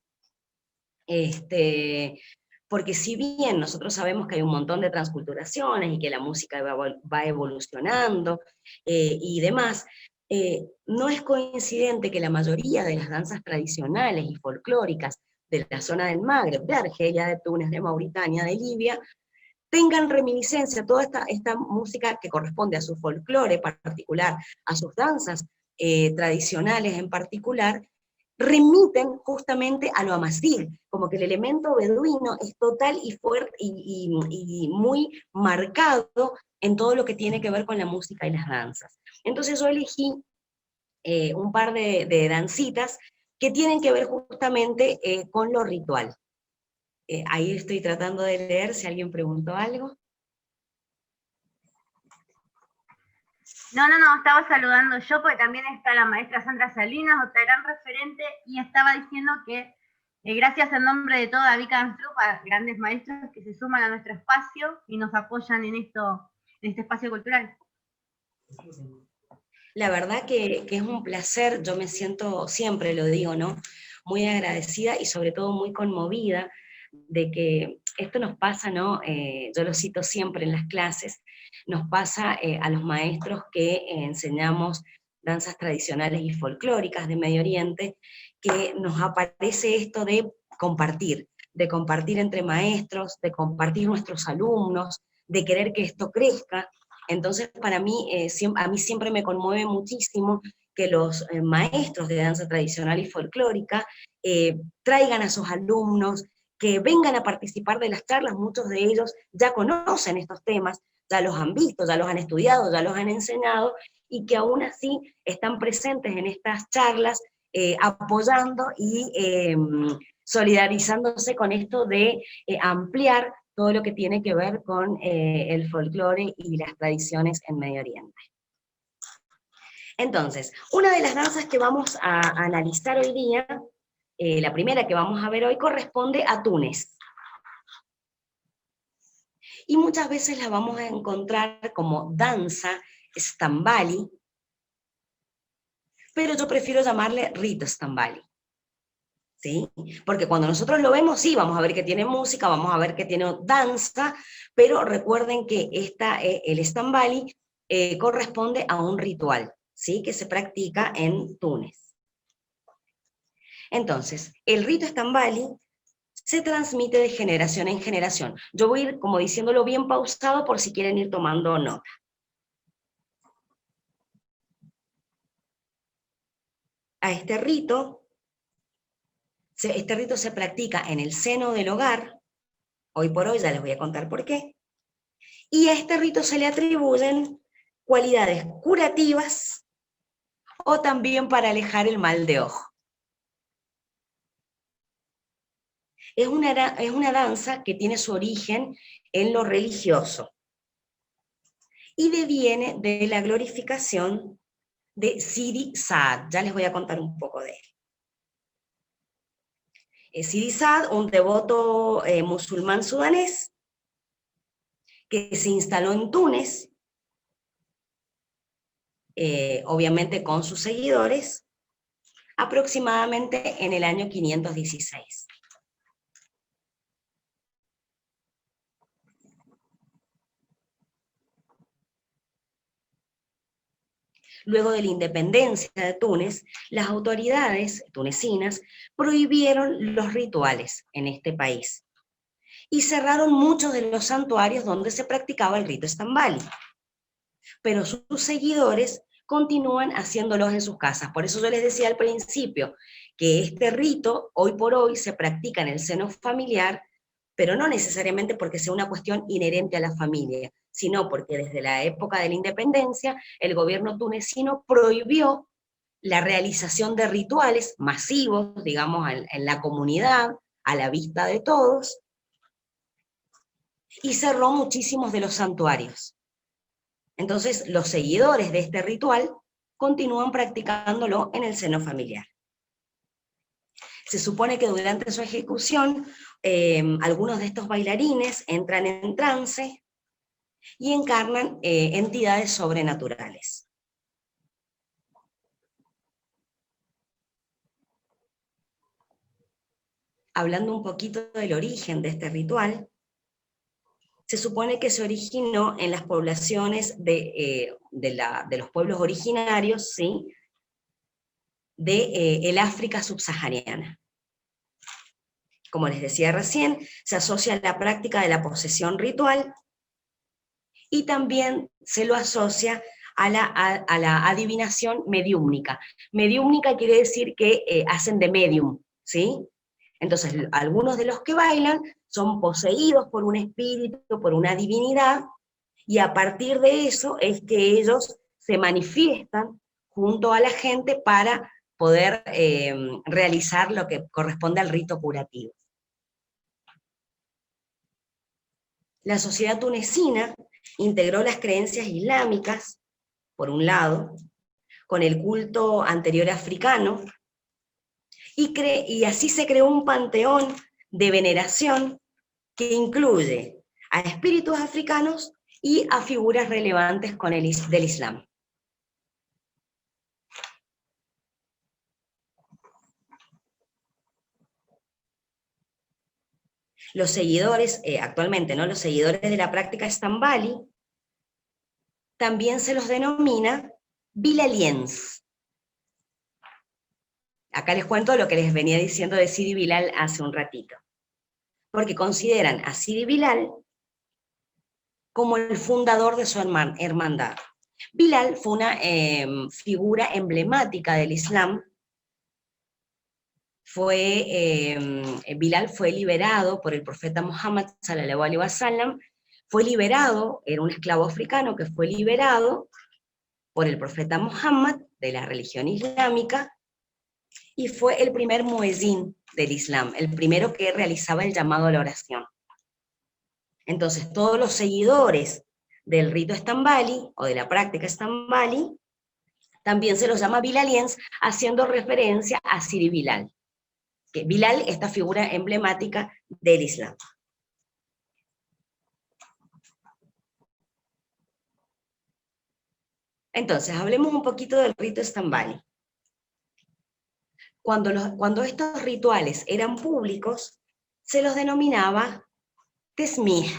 Porque si bien nosotros sabemos que hay un montón de transculturaciones y que la música va evolucionando y demás, no es coincidente que la mayoría de las danzas tradicionales y folclóricas de la zona del Magreb, de Argelia, de Túnez, de Mauritania, de Libia, tengan reminiscencia, toda esta música que corresponde a su folclore particular, a sus danzas tradicionales en particular, remiten justamente a lo amazigh, como que el elemento beduino es total y fuerte y muy marcado en todo lo que tiene que ver con la música y las danzas. Entonces yo elegí un par de dancitas que tienen que ver justamente con lo ritual. Ahí estoy tratando de leer si alguien preguntó algo. No, estaba saludando yo, porque también está la maestra Sandra Salinas, otra gran referente, y estaba diciendo que gracias en nombre de toda Vica Group a grandes maestros que se suman a nuestro espacio y nos apoyan en este espacio cultural. La verdad que es un placer, yo me siento, siempre lo digo, ¿no? Muy agradecida y sobre todo muy conmovida de que esto nos pasa, ¿no? Yo lo cito siempre en las clases, nos pasa a los maestros que enseñamos danzas tradicionales y folclóricas de Medio Oriente, que nos aparece esto de compartir entre maestros, de compartir nuestros alumnos, de querer que esto crezca. Entonces, para mí, a mí siempre me conmueve muchísimo que los maestros de danza tradicional y folclórica traigan a sus alumnos, que vengan a participar de las charlas. Muchos de ellos ya conocen estos temas, ya los han visto, ya los han estudiado, ya los han enseñado, y que aún así están presentes en estas charlas, apoyando y solidarizándose con esto de ampliar todo lo que tiene que ver con el folclore y las tradiciones en Medio Oriente. Entonces, una de las danzas que vamos a analizar hoy día, la primera que vamos a ver hoy, corresponde a Túnez. Y muchas veces la vamos a encontrar como danza Stambali, pero yo prefiero llamarle rito Stambali. ¿Sí? Porque cuando nosotros lo vemos, sí, vamos a ver que tiene música, vamos a ver que tiene danza, pero recuerden que el Stambali corresponde a un ritual, ¿sí? Que se practica en Túnez. Entonces, el rito Stambali se transmite de generación en generación. Yo voy a ir como diciéndolo bien pausado por si quieren ir tomando nota. a este rito se practica en el seno del hogar, hoy por hoy ya les voy a contar por qué, y a este rito se le atribuyen cualidades curativas o también para alejar el mal de ojo. Es una danza que tiene su origen en lo religioso y deviene de la glorificación de Sidi Saad. Ya les voy a contar un poco de él. Sidi Saad, un devoto musulmán sudanés que se instaló en Túnez, obviamente con sus seguidores, aproximadamente en el año 516. Luego de la independencia de Túnez, las autoridades tunecinas prohibieron los rituales en este país y cerraron muchos de los santuarios donde se practicaba el rito Stambali. Pero sus seguidores continúan haciéndolos en sus casas. Por eso yo les decía al principio que este rito hoy por hoy se practica en el seno familiar, pero no necesariamente porque sea una cuestión inherente a la familia, sino porque desde la época de la independencia el gobierno tunecino prohibió la realización de rituales masivos, digamos, en la comunidad, a la vista de todos, y cerró muchísimos de los santuarios. Entonces, los seguidores de este ritual continúan practicándolo en el seno familiar. Se supone que durante su ejecución, algunos de estos bailarines entran en trance y encarnan entidades sobrenaturales. Hablando un poquito del origen de este ritual, se supone que se originó en las poblaciones de los pueblos originarios, ¿sí?, de el África subsahariana. Como les decía recién, se asocia a la práctica de la posesión ritual y también se lo asocia a la adivinación mediúmnica. Mediúmnica quiere decir que hacen de medium, ¿sí? Entonces, algunos de los que bailan son poseídos por un espíritu, por una divinidad, y a partir de eso es que ellos se manifiestan junto a la gente para poder realizar lo que corresponde al rito curativo. La sociedad tunecina integró las creencias islámicas, por un lado, con el culto anterior africano, y así se creó un panteón de veneración que incluye a espíritus africanos y a figuras relevantes del Islam. Los seguidores, actualmente, ¿no?, los seguidores de la práctica Stambali, también se los denomina bilaliens. Acá les cuento lo que les venía diciendo de Sidi Bilal hace un ratito. Porque consideran a Sidi Bilal como el fundador de su hermandad. Bilal fue una figura emblemática del Islam. Bilal fue liberado por el profeta Muhammad sallallahu alaihi wasallam, fue liberado, era un esclavo africano que fue liberado por el profeta Muhammad de la religión islámica, y fue el primer muezín del Islam, el primero que realizaba el llamado a la oración. Entonces, todos los seguidores del rito Stambali, o de la práctica Stambali, también se los llama bilaliens, haciendo referencia a Sidi Bilal. Que Bilal, esta figura emblemática del Islam. Entonces, hablemos un poquito del rito Stambali. Cuando estos rituales eran públicos, se los denominaba tesmih.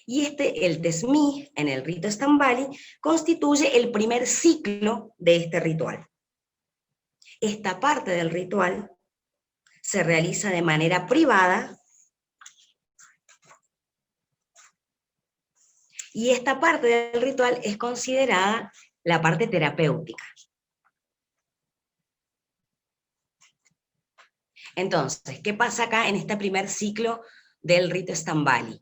Y el tesmih, en el rito Stambali, constituye el primer ciclo de este ritual. Esta parte del ritual se realiza de manera privada, y esta parte del ritual es considerada la parte terapéutica. Entonces, ¿qué pasa acá en este primer ciclo del rito Stambali?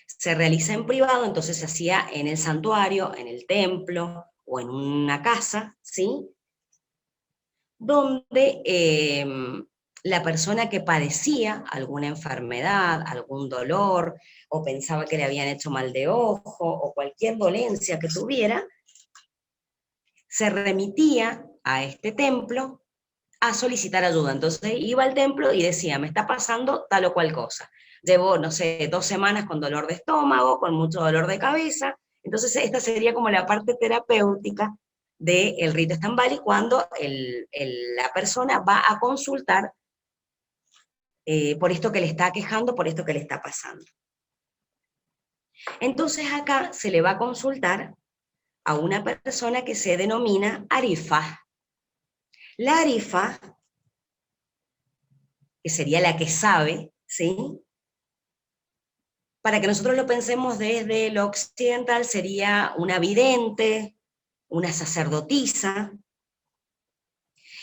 Se realiza en privado, entonces se hacía en el santuario, en el templo o en una casa, ¿sí? Donde la persona que padecía alguna enfermedad, algún dolor, o pensaba que le habían hecho mal de ojo, o cualquier dolencia que tuviera, se remitía a este templo a solicitar ayuda. Entonces iba al templo y decía, me está pasando tal o cual cosa. Llevo, no sé, 2 semanas con dolor de estómago, con mucho dolor de cabeza. Entonces esta sería como la parte terapéutica del rito Stambali, cuando la persona va a consultar por esto que le está quejando, por esto que le está pasando. Entonces acá se le va a consultar a una persona que se denomina Arifa. La Arifa, que sería la que sabe, ¿sí? Para que nosotros lo pensemos desde lo occidental, sería una vidente, una sacerdotisa,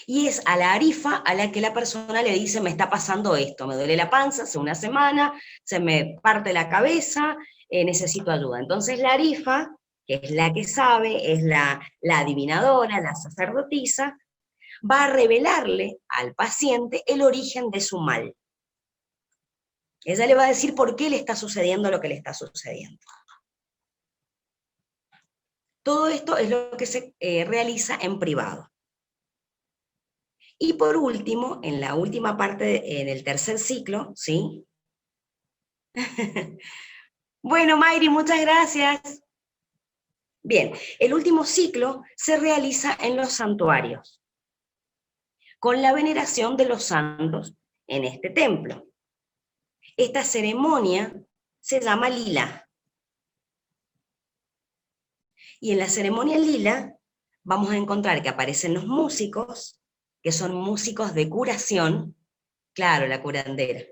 y es a la Arifa a la que la persona le dice, me está pasando esto, me duele la panza hace una semana, se me parte la cabeza, necesito ayuda. Entonces la Arifa, que es la que sabe, es la adivinadora, la sacerdotisa, va a revelarle al paciente el origen de su mal. Ella le va a decir por qué le está sucediendo lo que le está sucediendo. Todo esto es lo que se realiza en privado. Y por último, en la última parte, en el tercer ciclo, ¿sí? Bueno, Mayri, muchas gracias. Bien, el último ciclo se realiza en los santuarios, con la veneración de los santos en este templo. Esta ceremonia se llama lila. Y en la ceremonia lila vamos a encontrar que aparecen los músicos, que son músicos de curación, claro, la curandera.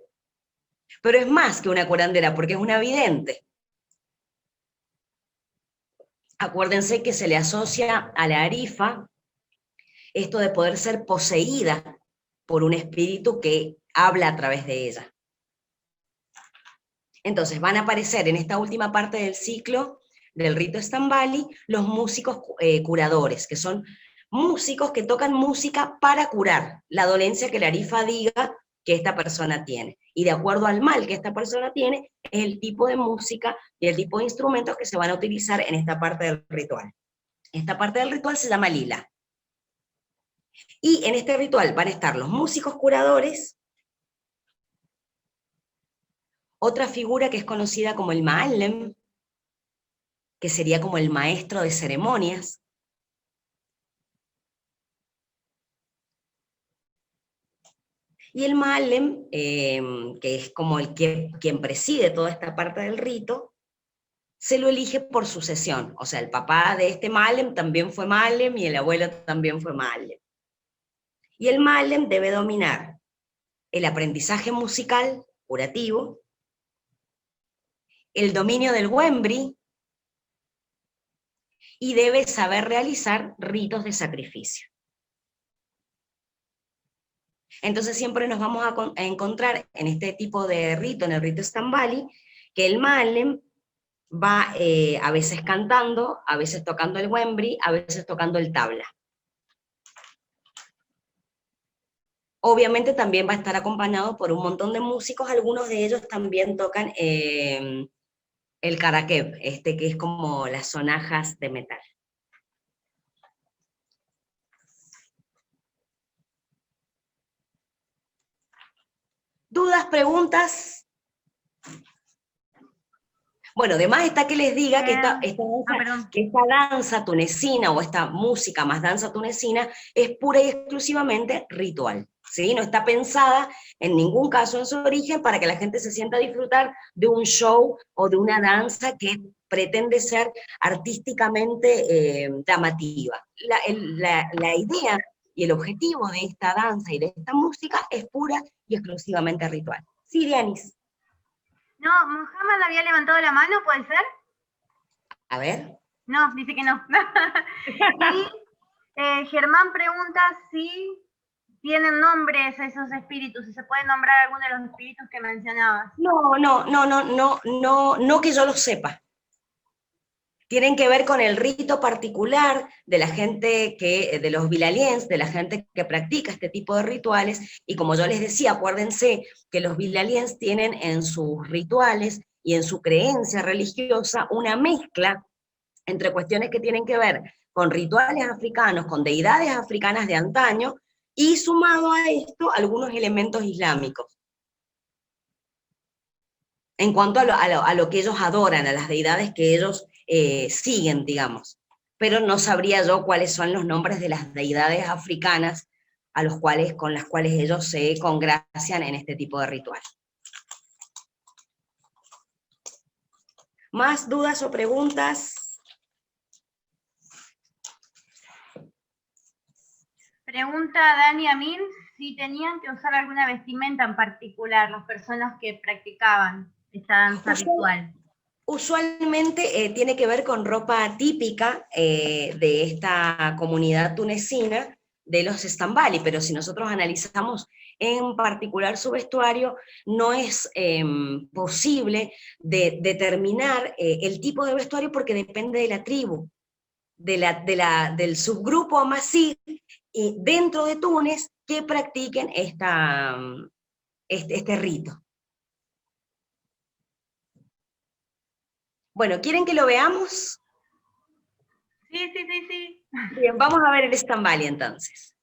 Pero es más que una curandera, porque es una vidente. Acuérdense que se le asocia a la Arifa esto de poder ser poseída por un espíritu que habla a través de ella. Entonces van a aparecer en esta última parte del ciclo del rito Stambali los músicos curadores, que son músicos que tocan música para curar la dolencia que la Arifa diga que esta persona tiene. Y de acuerdo al mal que esta persona tiene, es el tipo de música y el tipo de instrumentos que se van a utilizar en esta parte del ritual. Esta parte del ritual se llama lila. Y en este ritual van a estar los músicos curadores, otra figura que es conocida como el Ma'allem, que sería como el maestro de ceremonias. Y el Ma'allem, que es como quien preside toda esta parte del rito, se lo elige por sucesión. O sea, el papá de este Ma'allem también fue Ma'allem y el abuelo también fue Ma'allem. Y el Ma'allem debe dominar el aprendizaje musical curativo, el dominio del Wembri, y debe saber realizar ritos de sacrificio. Entonces siempre nos vamos a encontrar en este tipo de rito, en el rito Stambali, que el Ma'allem va a veces cantando, a veces tocando el Wembri, a veces tocando el tabla. Obviamente también va a estar acompañado por un montón de músicos, algunos de ellos también tocan el karakeb, que es como las sonajas de metal. ¿Dudas, preguntas? Bueno, además está que les diga que esta danza tunecina o esta música más danza tunecina es pura y exclusivamente ritual, ¿sí? No está pensada en ningún caso en su origen para que la gente se sienta a disfrutar de un show o de una danza que pretende ser artísticamente llamativa. La idea y el objetivo de esta danza y de esta música es pura y exclusivamente ritual. Sí, Dianis. No, Mohamed había levantado la mano, ¿puede ser? A ver. No, dice que no. Y Germán pregunta si tienen nombres esos espíritus, si se puede nombrar alguno de los espíritus que mencionabas. No que yo lo sepa. Tienen que ver con el rito particular de la gente de los bilaliens, de la gente que practica este tipo de rituales, y como yo les decía, acuérdense que los bilaliens tienen en sus rituales y en su creencia religiosa una mezcla entre cuestiones que tienen que ver con rituales africanos, con deidades africanas de antaño, y sumado a esto algunos elementos islámicos. En cuanto a lo que ellos adoran, a las deidades que ellos siguen, digamos. Pero no sabría yo cuáles son los nombres de las deidades africanas con las cuales ellos se congracian en este tipo de ritual. ¿Más dudas o preguntas? Pregunta Dani Amin si tenían que usar alguna vestimenta en particular las personas que practicaban esta danza ritual. Usualmente tiene que ver con ropa típica de esta comunidad tunecina de los Stambali, pero si nosotros analizamos en particular su vestuario, no es posible determinar el tipo de vestuario porque depende de la tribu, del subgrupo Amasí, y dentro de Túnez que practiquen este rito. Bueno, ¿quieren que lo veamos? Sí. Bien, vamos a ver el Stambali entonces.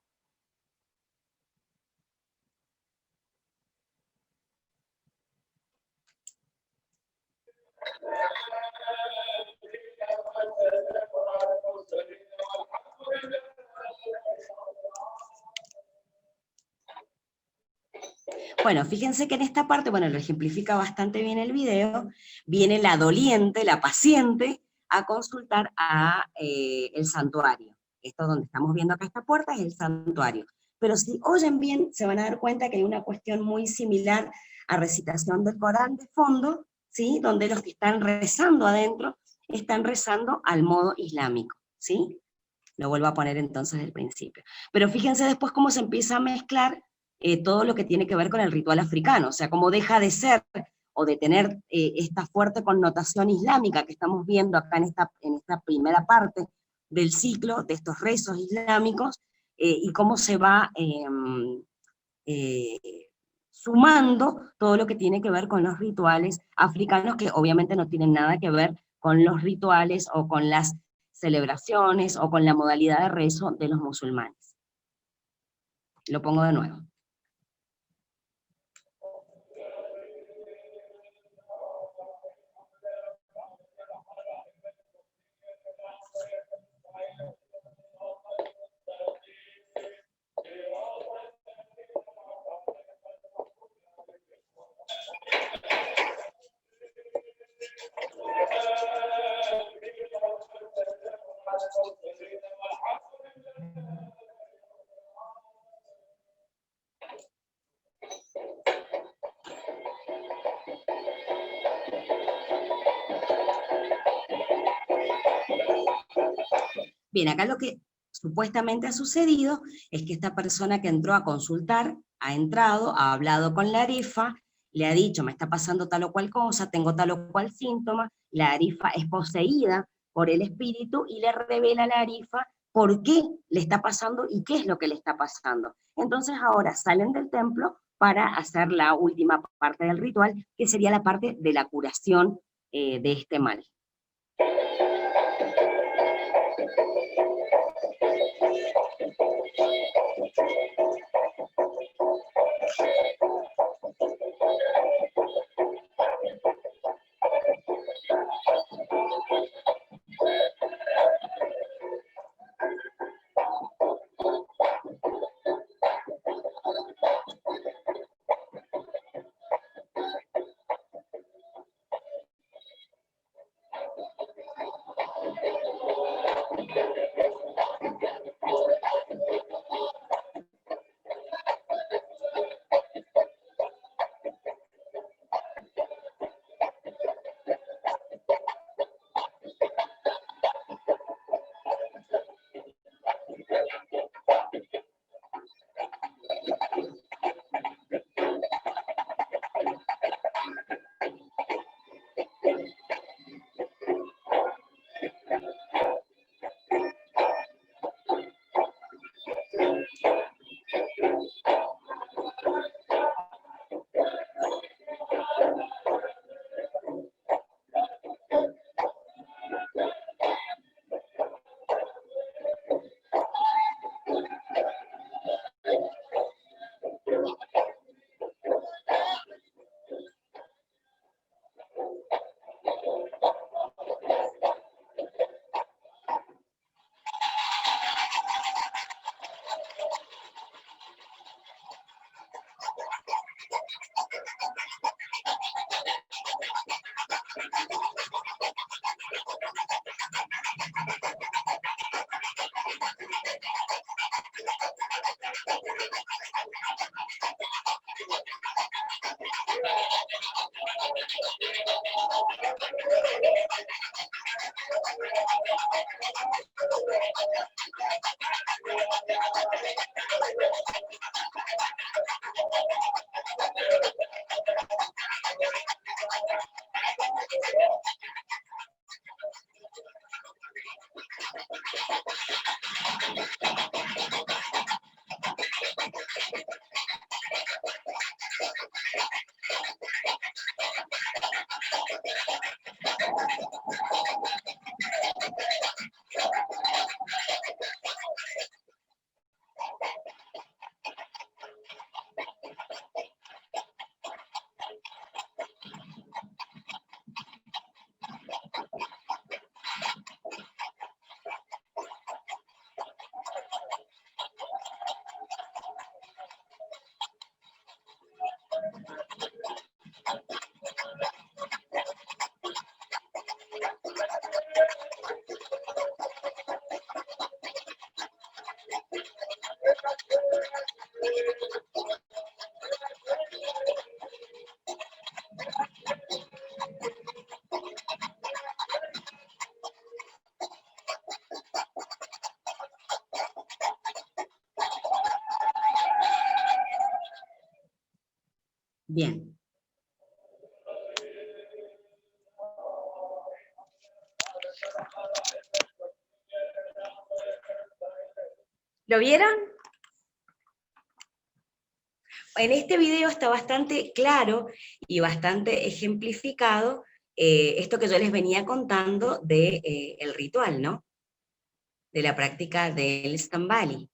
Bueno, fíjense que en esta parte, bueno, lo ejemplifica bastante bien el video, viene la doliente, la paciente, a consultar el santuario. Esto donde estamos viendo acá esta puerta es el santuario. Pero si oyen bien, se van a dar cuenta que hay una cuestión muy similar a recitación del Corán de fondo, ¿sí? Donde los que están rezando adentro están rezando al modo islámico, ¿sí? Lo vuelvo a poner entonces del principio. Pero fíjense después cómo se empieza a mezclar todo lo que tiene que ver con el ritual africano, o sea, cómo deja de ser o de tener esta fuerte connotación islámica que estamos viendo acá en esta primera parte del ciclo, de estos rezos islámicos, y cómo se va sumando todo lo que tiene que ver con los rituales africanos, que obviamente no tienen nada que ver con los rituales o con las celebraciones o con la modalidad de rezo de los musulmanes. Lo pongo de nuevo. Bien, acá lo que supuestamente ha sucedido es que esta persona que entró a consultar, ha entrado, ha hablado con la Arifa, le ha dicho, me está pasando tal o cual cosa, tengo tal o cual síntoma, la Arifa es poseída por el espíritu y le revela a la Arifa por qué le está pasando y qué es lo que le está pasando. Entonces ahora salen del templo para hacer la última parte del ritual, que sería la parte de la curación de este mal. Bien. ¿Lo vieron? En este video está bastante claro y bastante ejemplificado esto que yo les venía contando de, el ritual, ¿no? De la práctica del Stambali.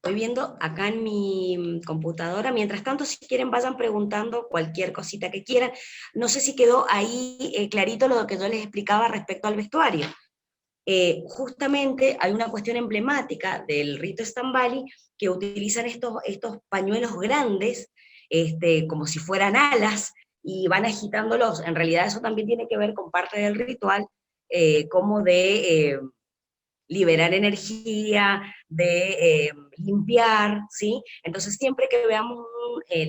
Estoy viendo acá en mi computadora, mientras tanto si quieren vayan preguntando cualquier cosita que quieran. No sé si quedó ahí clarito lo que yo les explicaba respecto al vestuario. Justamente hay una cuestión emblemática del rito Stambali que utilizan estos pañuelos grandes, como si fueran alas, y van agitándolos. En realidad eso también tiene que ver con parte del ritual, como de liberar energía, de limpiar, ¿sí? Entonces siempre que veamos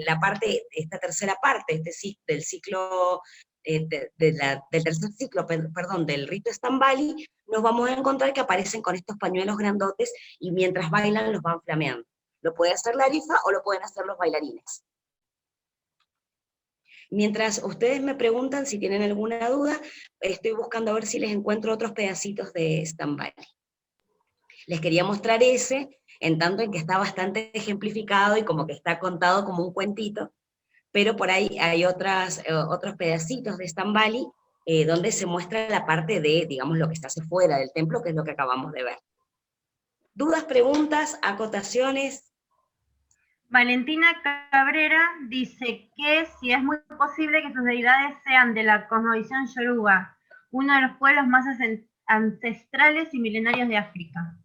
la parte, esta tercera parte del ciclo, del tercer ciclo, perdón, del rito Stambali, nos vamos a encontrar que aparecen con estos pañuelos grandotes y mientras bailan los van flameando. Lo puede hacer la rifa o lo pueden hacer los bailarines. Mientras ustedes me preguntan si tienen alguna duda, estoy buscando a ver si les encuentro otros pedacitos de Stambali. Les quería mostrar ese, en tanto en que está bastante ejemplificado y como que está contado como un cuentito, pero por ahí hay otros pedacitos de Stambali donde se muestra la parte de, digamos, lo que está hacia fuera del templo, que es lo que acabamos de ver. ¿Dudas, preguntas, acotaciones? Valentina Cabrera dice que si es muy posible que sus deidades sean de la cosmovisión yoruba, uno de los pueblos más ancestrales y milenarios de África.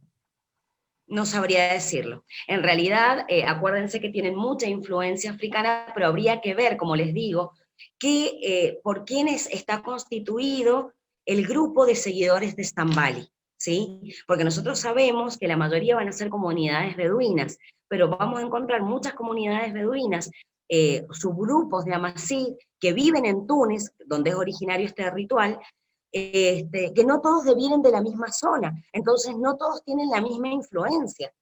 No sabría decirlo. En realidad, acuérdense que tienen mucha influencia africana, pero habría que ver, como les digo, por quiénes está constituido el grupo de seguidores de Stambali, ¿sí? Porque nosotros sabemos que la mayoría van a ser comunidades beduinas, pero vamos a encontrar muchas comunidades beduinas, subgrupos de Amasí, que viven en Túnez, donde es originario este ritual, que no todos devienen de la misma zona, entonces no todos tienen la misma influencia.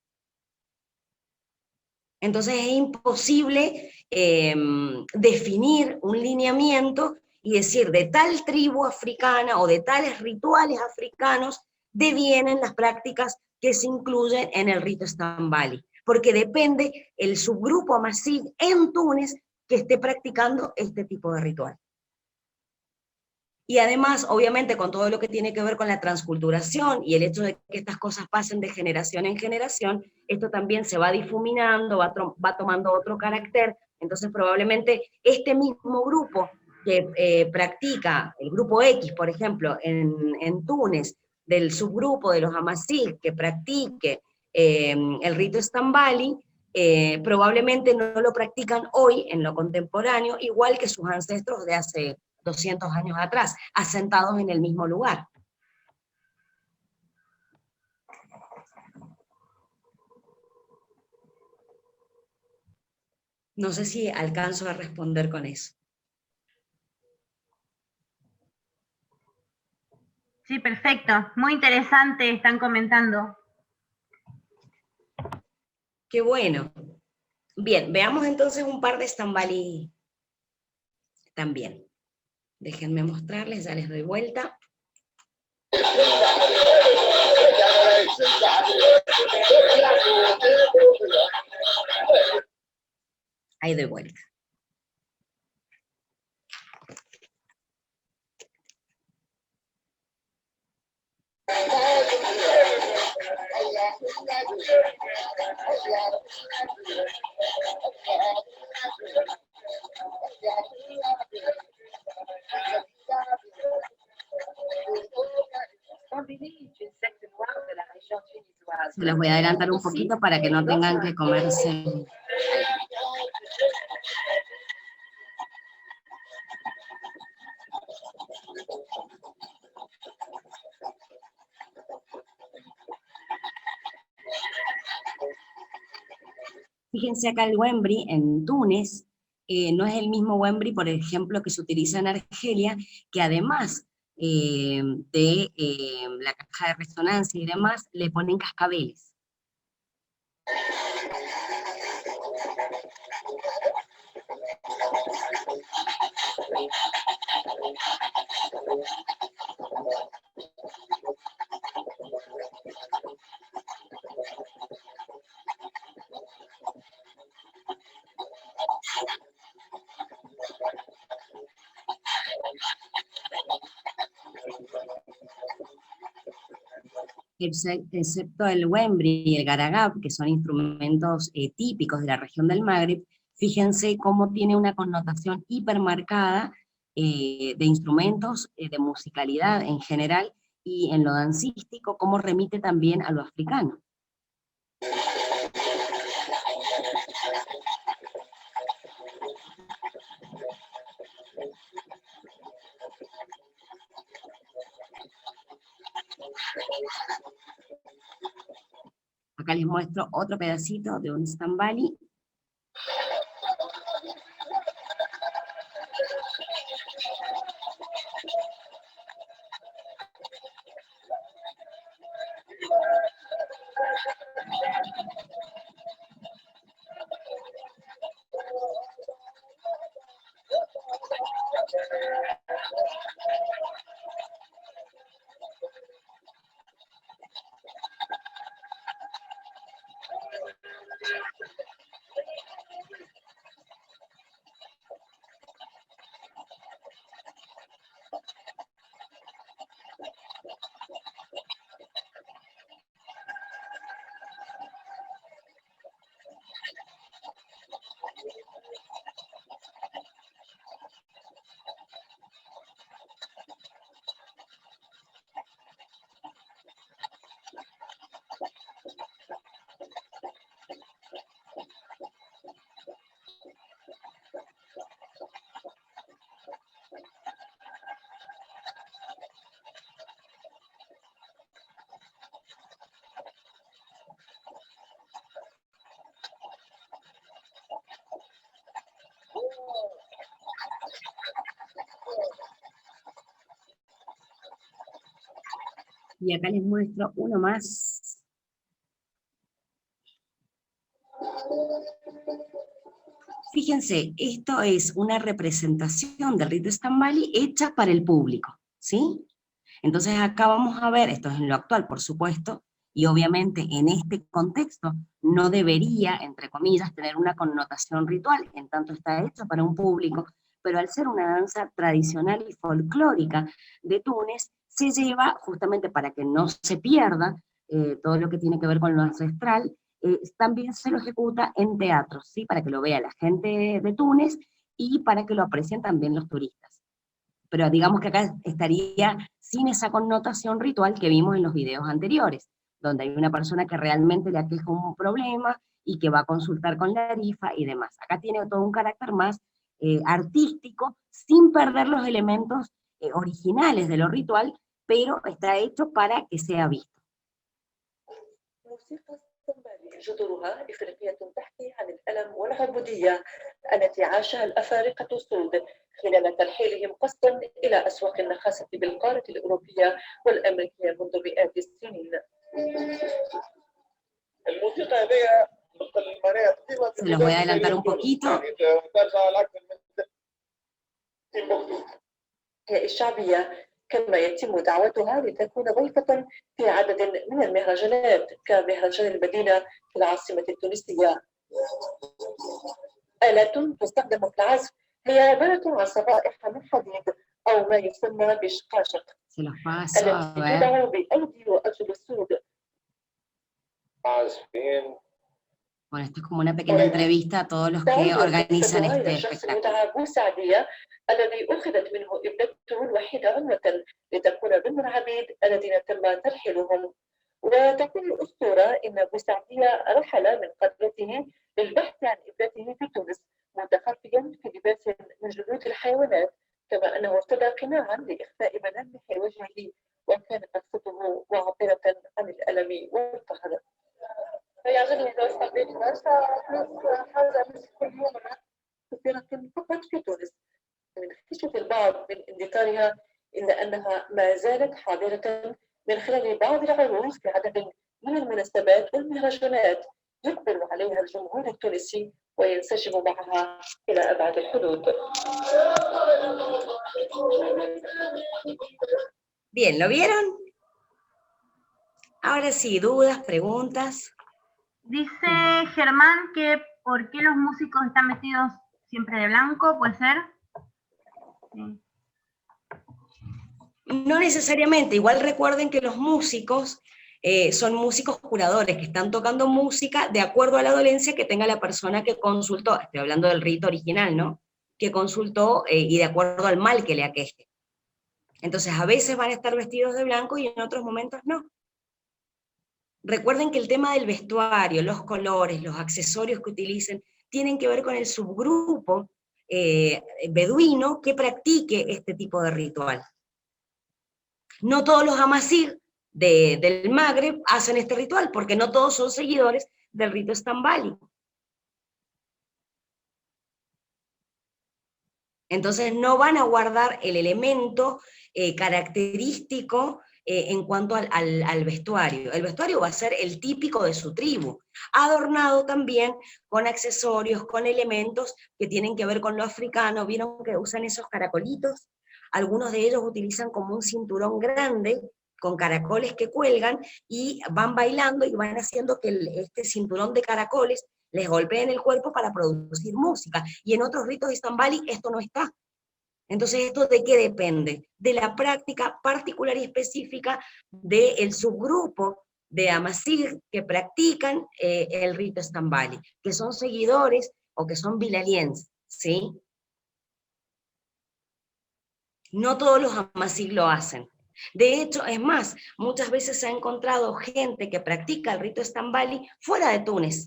Entonces es imposible definir un lineamiento y decir de tal tribu africana o de tales rituales africanos devienen las prácticas que se incluyen en el rito Stambali, porque depende el subgrupo amasí en Túnez que esté practicando este tipo de ritual. Y además, obviamente, con todo lo que tiene que ver con la transculturación y el hecho de que estas cosas pasen de generación en generación, esto también se va difuminando, va tomando otro carácter. Entonces, probablemente este mismo grupo que practica, el grupo X, por ejemplo, en Túnez, del subgrupo de los amasí que practique el rito Stambali, probablemente no lo practican hoy en lo contemporáneo, igual que sus ancestros de hace 200 años atrás, asentados en el mismo lugar. No sé si alcanzo a responder con eso. Sí, perfecto. Muy interesante, están comentando. Qué bueno. Bien, veamos entonces un par de Stambali también. Déjenme mostrarles, ya les doy vuelta. Ahí doy vuelta. Se los voy a adelantar un poquito para que no tengan que comerse. Fíjense acá el Wembley en Túnez, no es el mismo Wembley, por ejemplo, que se utiliza en Argelia, que además de la caja de resonancia y demás, le ponen cascabeles. Excepto el Wembley y el garagab, que son instrumentos típicos de la región del Magreb, fíjense cómo tiene una connotación hipermarcada de instrumentos, de musicalidad en general, y en lo dancístico, cómo remite también a lo africano. Acá les muestro otro pedacito de un Stambali. Y acá les muestro uno más. Fíjense, esto es una representación del rito Stambali hecha para el público, ¿sí? Entonces acá vamos a ver, esto es en lo actual, por supuesto, y obviamente en este contexto no debería, entre comillas, tener una connotación ritual, en tanto está hecho para un público, pero al ser una danza tradicional y folclórica de Túnez, se lleva, justamente para que no se pierda todo lo que tiene que ver con lo ancestral, también se lo ejecuta en teatros, ¿sí? Para que lo vea la gente de Túnez y para que lo aprecien también los turistas. Pero digamos que acá estaría sin esa connotación ritual que vimos en los videos anteriores, donde hay una persona que realmente le aqueja un problema y que va a consultar con la Arifa y demás. Acá tiene todo un carácter más artístico, sin perder los elementos originales de lo ritual, pero está hecho para que sea visto. جذورها إفريقية تحكي عن الألم والعبودية التي عاشها الأفارقة السود خلال ترحيلهم قصدا إلى أسواق النخاسة بالقارة الأوروبية والأمريكية منذ مئات السنين. الموسيقى هذه Se los voy a adelantar un poquito. هي الشعبية كما يتم دعوتها لتكون ضيفة في عدد من المهرجانات كمهرجان المدينة في العاصمة التونسية. آلة تستخدم في العزف هي عبارة عن صفائح من حديد أو ما يسمى بالشقاشق التي تدعى بأيدي وأرجل السود. Bueno, esto es como una pequeña entrevista a todos los que organizan este espectáculo. الذي أخذت منه ابنته الوحيدة عنوة لتكون ضمن العبيد الذين تم ترحيلهم. وتقول الأسطورة إن بوسعدية رحل من قريته للبحث عن ابنته في تونس متخفيا في لباس من جلود الحيوانات، كما أنه ارتدى قناعا لإخفاء ملامح وجهه وكانت تقصده معبرة عن الألم والقهر. فيعجبني لو استقبلت حاجة مش كل يوم كثيرة فقط في تونس من خشية البعض من اندثارها، إلا أنها ما زالت حاضرة من خلال بعض العروض في عدد من المناسبات والمهرجانات يقبل عليها الجمهور التونسي وينسجم معها إلى أبعد الحدود. Bien, ¿lo vieron? Ahora sí, dudas, preguntas. Dice Germán que ¿por qué los músicos están vestidos siempre de blanco? ¿Puede ser? Sí. No necesariamente, igual recuerden que los músicos son músicos curadores que están tocando música de acuerdo a la dolencia que tenga la persona que consultó, estoy hablando del rito original, ¿no? Que consultó y de acuerdo al mal que le aqueje. Entonces a veces van a estar vestidos de blanco y en otros momentos no. Recuerden que el tema del vestuario, los colores, los accesorios que utilicen, tienen que ver con el subgrupo beduino que practique este tipo de ritual. No todos los amazigh del Magreb hacen este ritual, porque no todos son seguidores del rito estambali. Entonces no van a guardar el elemento característico en cuanto al vestuario. El vestuario va a ser el típico de su tribu, adornado también con accesorios, con elementos que tienen que ver con lo africano. ¿Vieron que usan esos caracolitos? Algunos de ellos utilizan como un cinturón grande, con caracoles que cuelgan, y van bailando y van haciendo que este cinturón de caracoles les golpee en el cuerpo para producir música. Y en otros ritos de Istambali esto no está. Entonces, ¿esto de qué depende? De la práctica particular y específica del subgrupo de amazigh que practican el rito estambali, que son seguidores o que son bilalienses, ¿sí? No todos los amazigh lo hacen. De hecho, es más, muchas veces se ha encontrado gente que practica el rito estambali fuera de Túnez.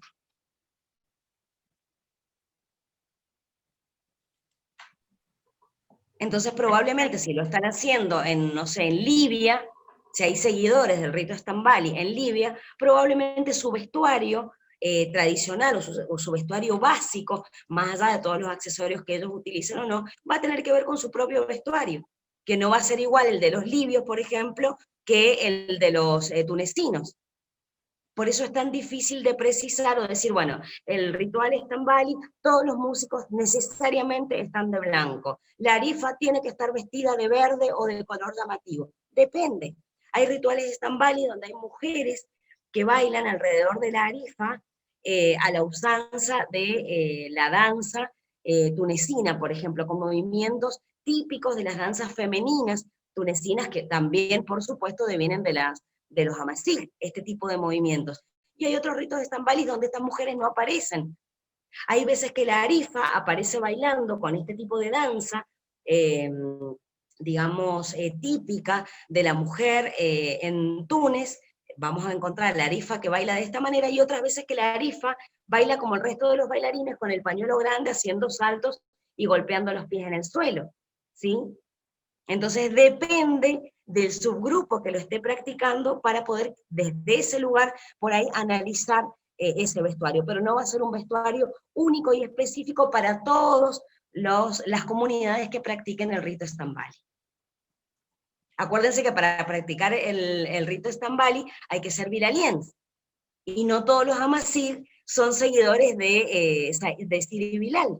Entonces probablemente si lo están haciendo en, no sé, en Libia, si hay seguidores del rito estambali en Libia, probablemente su vestuario tradicional o su vestuario básico, más allá de todos los accesorios que ellos utilicen o no, va a tener que ver con su propio vestuario, que no va a ser igual el de los libios, por ejemplo, que el de los tunecinos. Por eso es tan difícil de precisar o decir, bueno, el ritual estambali, todos los músicos necesariamente están de blanco. La arifa tiene que estar vestida de verde o de color llamativo. Depende. Hay rituales estambali donde hay mujeres que bailan alrededor de la arifa a la usanza de la danza tunecina, por ejemplo, con movimientos típicos de las danzas femeninas tunecinas que también, por supuesto, devienen de los amazigh, este tipo de movimientos. Y hay otros ritos de estambali donde estas mujeres no aparecen. Hay veces que la arifa aparece bailando con este tipo de danza, digamos, típica de la mujer en Túnez. Vamos a encontrar la arifa que baila de esta manera, y otras veces que la arifa baila como el resto de los bailarines, con el pañuelo grande, haciendo saltos y golpeando los pies en el suelo, ¿sí? Entonces depende del subgrupo que lo esté practicando para poder desde ese lugar por ahí analizar ese vestuario, pero no va a ser un vestuario único y específico para todas las comunidades que practiquen el rito Stambali. Acuérdense que para practicar el rito Stambali hay que ser bilaliense, y no todos los Amazigh son seguidores de Sidi Bilal.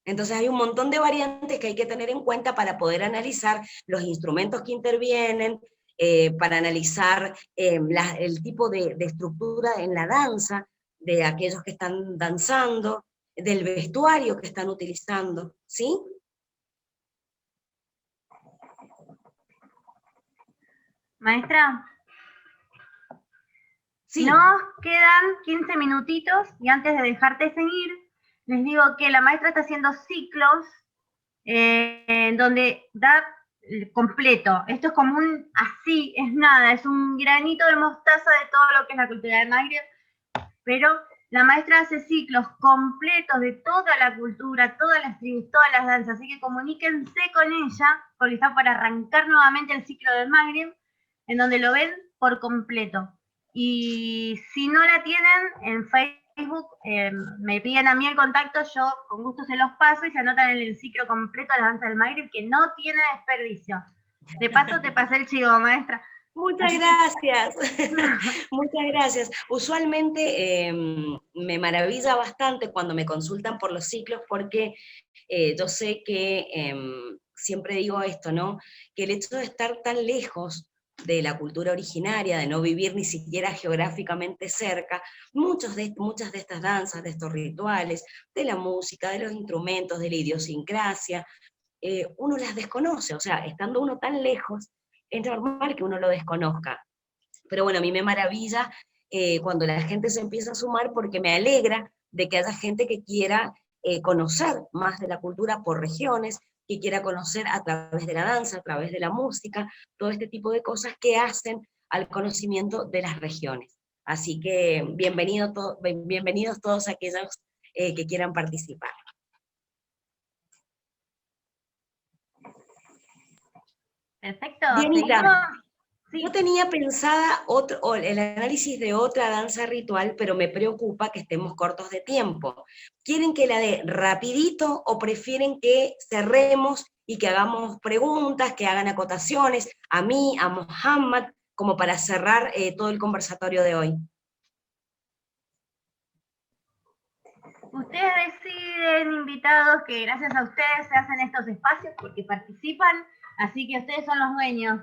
Entonces hay un montón de variantes que hay que tener en cuenta para poder analizar los instrumentos que intervienen, para analizar el tipo de estructura en la danza, de aquellos que están danzando, del vestuario que están utilizando, ¿sí? Maestra, Sí. nos quedan 15 minutitos y antes de dejarte seguir, les digo que la maestra está haciendo ciclos en donde da completo. Esto es como así, es nada, es un granito de mostaza de todo lo que es la cultura del Magreb, pero la maestra hace ciclos completos de toda la cultura, todas las tribus, todas las danzas, así que comuníquense con ella, porque está para arrancar nuevamente el ciclo del Magreb, en donde lo ven por completo. Y si no la tienen, en Facebook me piden a mí el contacto, yo con gusto se los paso y se anotan en el ciclo completo de la danza del Magreb, que no tiene desperdicio. De paso te pasé el chivo, maestra. Muchas gracias, muchas gracias. Usualmente me maravilla bastante cuando me consultan por los ciclos, porque yo sé que siempre digo esto, ¿no? Que el hecho de estar tan lejos de la cultura originaria, de no vivir ni siquiera geográficamente cerca, muchas de estas danzas, de estos rituales, de la música, de los instrumentos, de la idiosincrasia, uno las desconoce, o sea, estando uno tan lejos, es normal que uno lo desconozca. Pero bueno, a mí me maravilla cuando la gente se empieza a sumar, porque me alegra de que haya gente que quiera conocer más de la cultura por regiones, que quiera conocer a través de la danza, a través de la música, todo este tipo de cosas que hacen al conocimiento de las regiones. Así que bienvenidos todos aquellos que quieran participar. Perfecto. Dianita, sí. Yo tenía pensada el análisis de otra danza ritual, pero me preocupa que estemos cortos de tiempo. ¿Quieren que la dé rapidito o prefieren que cerremos y que hagamos preguntas, que hagan acotaciones a mí, a Mohammad, como para cerrar todo el conversatorio de hoy? Ustedes deciden, invitados, que gracias a ustedes se hacen estos espacios porque participan, así que ustedes son los dueños.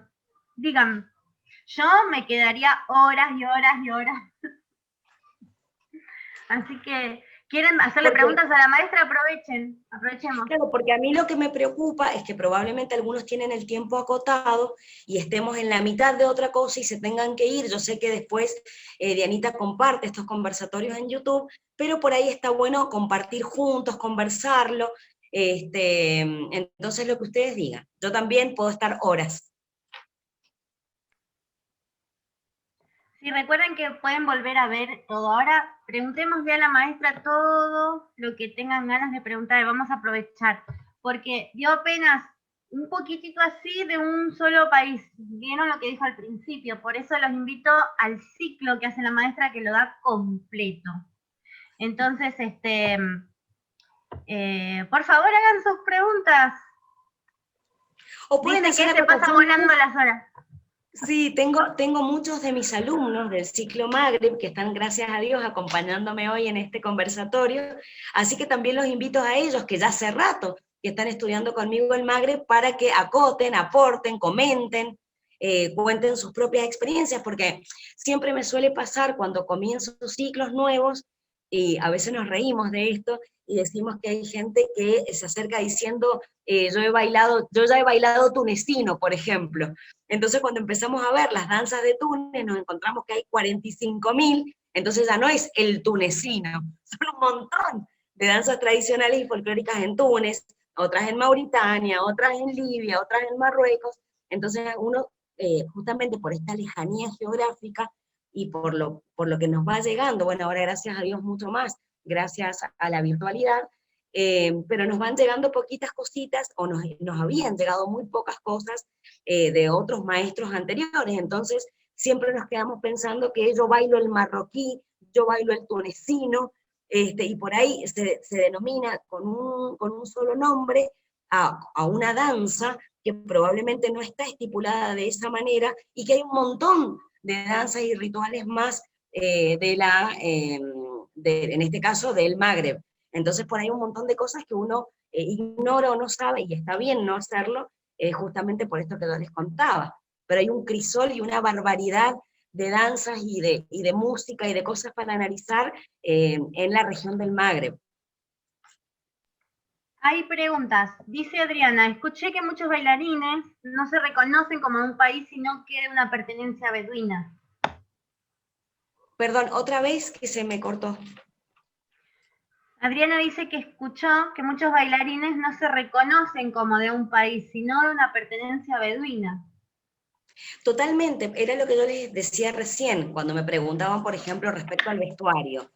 Digan, yo me quedaría horas y horas y horas. Así que, ¿quieren hacerle preguntas a la maestra? Aprovechemos. Claro, porque a mí lo que me preocupa es que probablemente algunos tienen el tiempo acotado y estemos en la mitad de otra cosa y se tengan que ir. Yo sé que después Dianita comparte estos conversatorios en YouTube, pero por ahí está bueno compartir juntos, conversarlo. Entonces lo que ustedes digan. Yo también puedo estar horas. Si recuerden que pueden volver a ver todo ahora, preguntémosle a la maestra todo lo que tengan ganas de preguntar, vamos a aprovechar, porque dio apenas un poquitito así de un solo país, vieron lo que dijo al principio, por eso los invito al ciclo que hace la maestra, que lo da completo. Entonces, por favor hagan sus preguntas. O pueden hacer que se pasan volando las horas. Sí, tengo muchos de mis alumnos del ciclo Magreb que están, gracias a Dios, acompañándome hoy en este conversatorio, así que también los invito a ellos, que ya hace rato que están estudiando conmigo el Magreb, para que acoten, aporten, comenten, cuenten sus propias experiencias, porque siempre me suele pasar cuando comienzo ciclos nuevos, y a veces nos reímos de esto, y decimos que hay gente que se acerca diciendo, yo ya he bailado tunecino, por ejemplo. Entonces cuando empezamos a ver las danzas de Túnez, nos encontramos que hay 45.000, entonces ya no es el tunecino, son un montón de danzas tradicionales y folclóricas en Túnez, otras en Mauritania, otras en Libia, otras en Marruecos. Entonces uno, justamente por esta lejanía geográfica y por lo que nos va llegando, bueno, ahora gracias a Dios mucho más, gracias a la virtualidad, pero nos van llegando poquitas cositas, o nos habían llegado muy pocas cosas de otros maestros anteriores. Entonces siempre nos quedamos pensando que yo bailo el marroquí, yo bailo el tunecino, y por ahí se denomina con un solo nombre a una danza que probablemente no está estipulada de esa manera, y que hay un montón de danzas y rituales más en este caso del Magreb. Entonces por ahí un montón de cosas que uno ignora o no sabe, y está bien no hacerlo, justamente por esto que yo les contaba. Pero hay un crisol y una barbaridad de danzas y de música y de cosas para analizar en la región del Magreb. Hay preguntas. Dice Adriana, escuché que muchos bailarines no se reconocen como un país, sino que una pertenencia beduina. Perdón, otra vez que se me cortó. Adriana dice que escuchó que muchos bailarines no se reconocen como de un país, sino de una pertenencia beduina. Totalmente, era lo que yo les decía recién, cuando me preguntaban, por ejemplo, respecto al vestuario.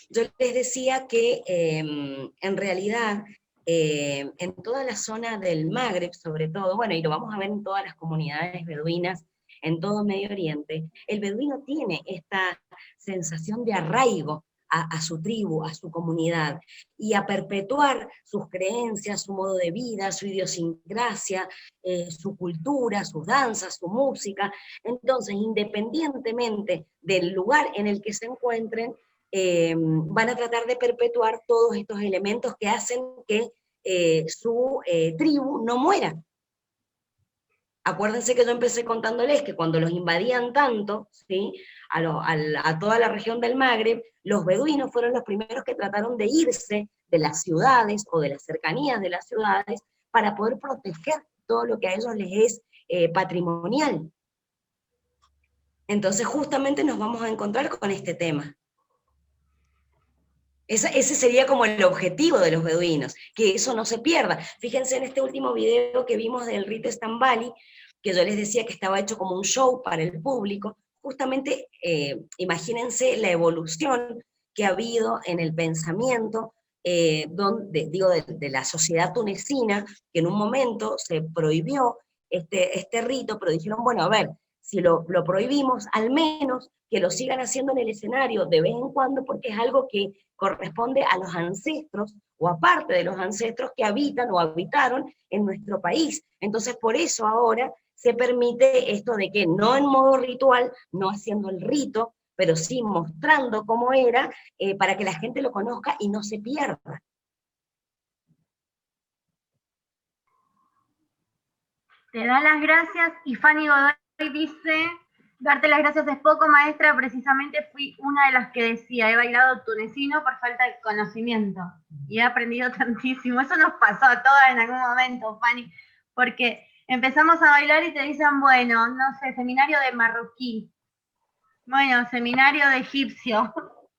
Yo les decía que en realidad en toda la zona del Magreb, sobre todo, bueno, y lo vamos a ver en todas las comunidades beduinas, en todo Medio Oriente, el beduino tiene esta sensación de arraigo a su tribu, a su comunidad, y a perpetuar sus creencias, su modo de vida, su idiosincrasia, su cultura, sus danzas, su música. Entonces, independientemente del lugar en el que se encuentren, van a tratar de perpetuar todos estos elementos que hacen que su tribu no muera. Acuérdense que yo empecé contándoles que cuando los invadían tanto, ¿sí?, a toda la región del Magreb, los beduinos fueron los primeros que trataron de irse de las ciudades o de las cercanías de las ciudades para poder proteger todo lo que a ellos les es patrimonial. Entonces justamente nos vamos a encontrar con este tema. Ese sería como el objetivo de los beduinos, que eso no se pierda. Fíjense en este último video que vimos del rito Stambali, que yo les decía que estaba hecho como un show para el público. Justamente imagínense la evolución que ha habido en el pensamiento de la sociedad tunecina, que en un momento se prohibió este rito, pero dijeron, bueno, a ver, si lo prohibimos, al menos que lo sigan haciendo en el escenario de vez en cuando, porque es algo que corresponde a los ancestros, o aparte de los ancestros que habitan o habitaron en nuestro país. Entonces, por eso ahora se permite esto de que no en modo ritual, no haciendo el rito, pero sí mostrando cómo era, para que la gente lo conozca y no se pierda. Te da las gracias, y Fanny Godoy dice, darte las gracias es poco, maestra, precisamente fui una de las que decía, he bailado tunecino por falta de conocimiento, y he aprendido tantísimo. Eso nos pasó a todas en algún momento, Fanny, porque empezamos a bailar y te dicen, bueno, no sé, seminario de marroquí, bueno, seminario de egipcio,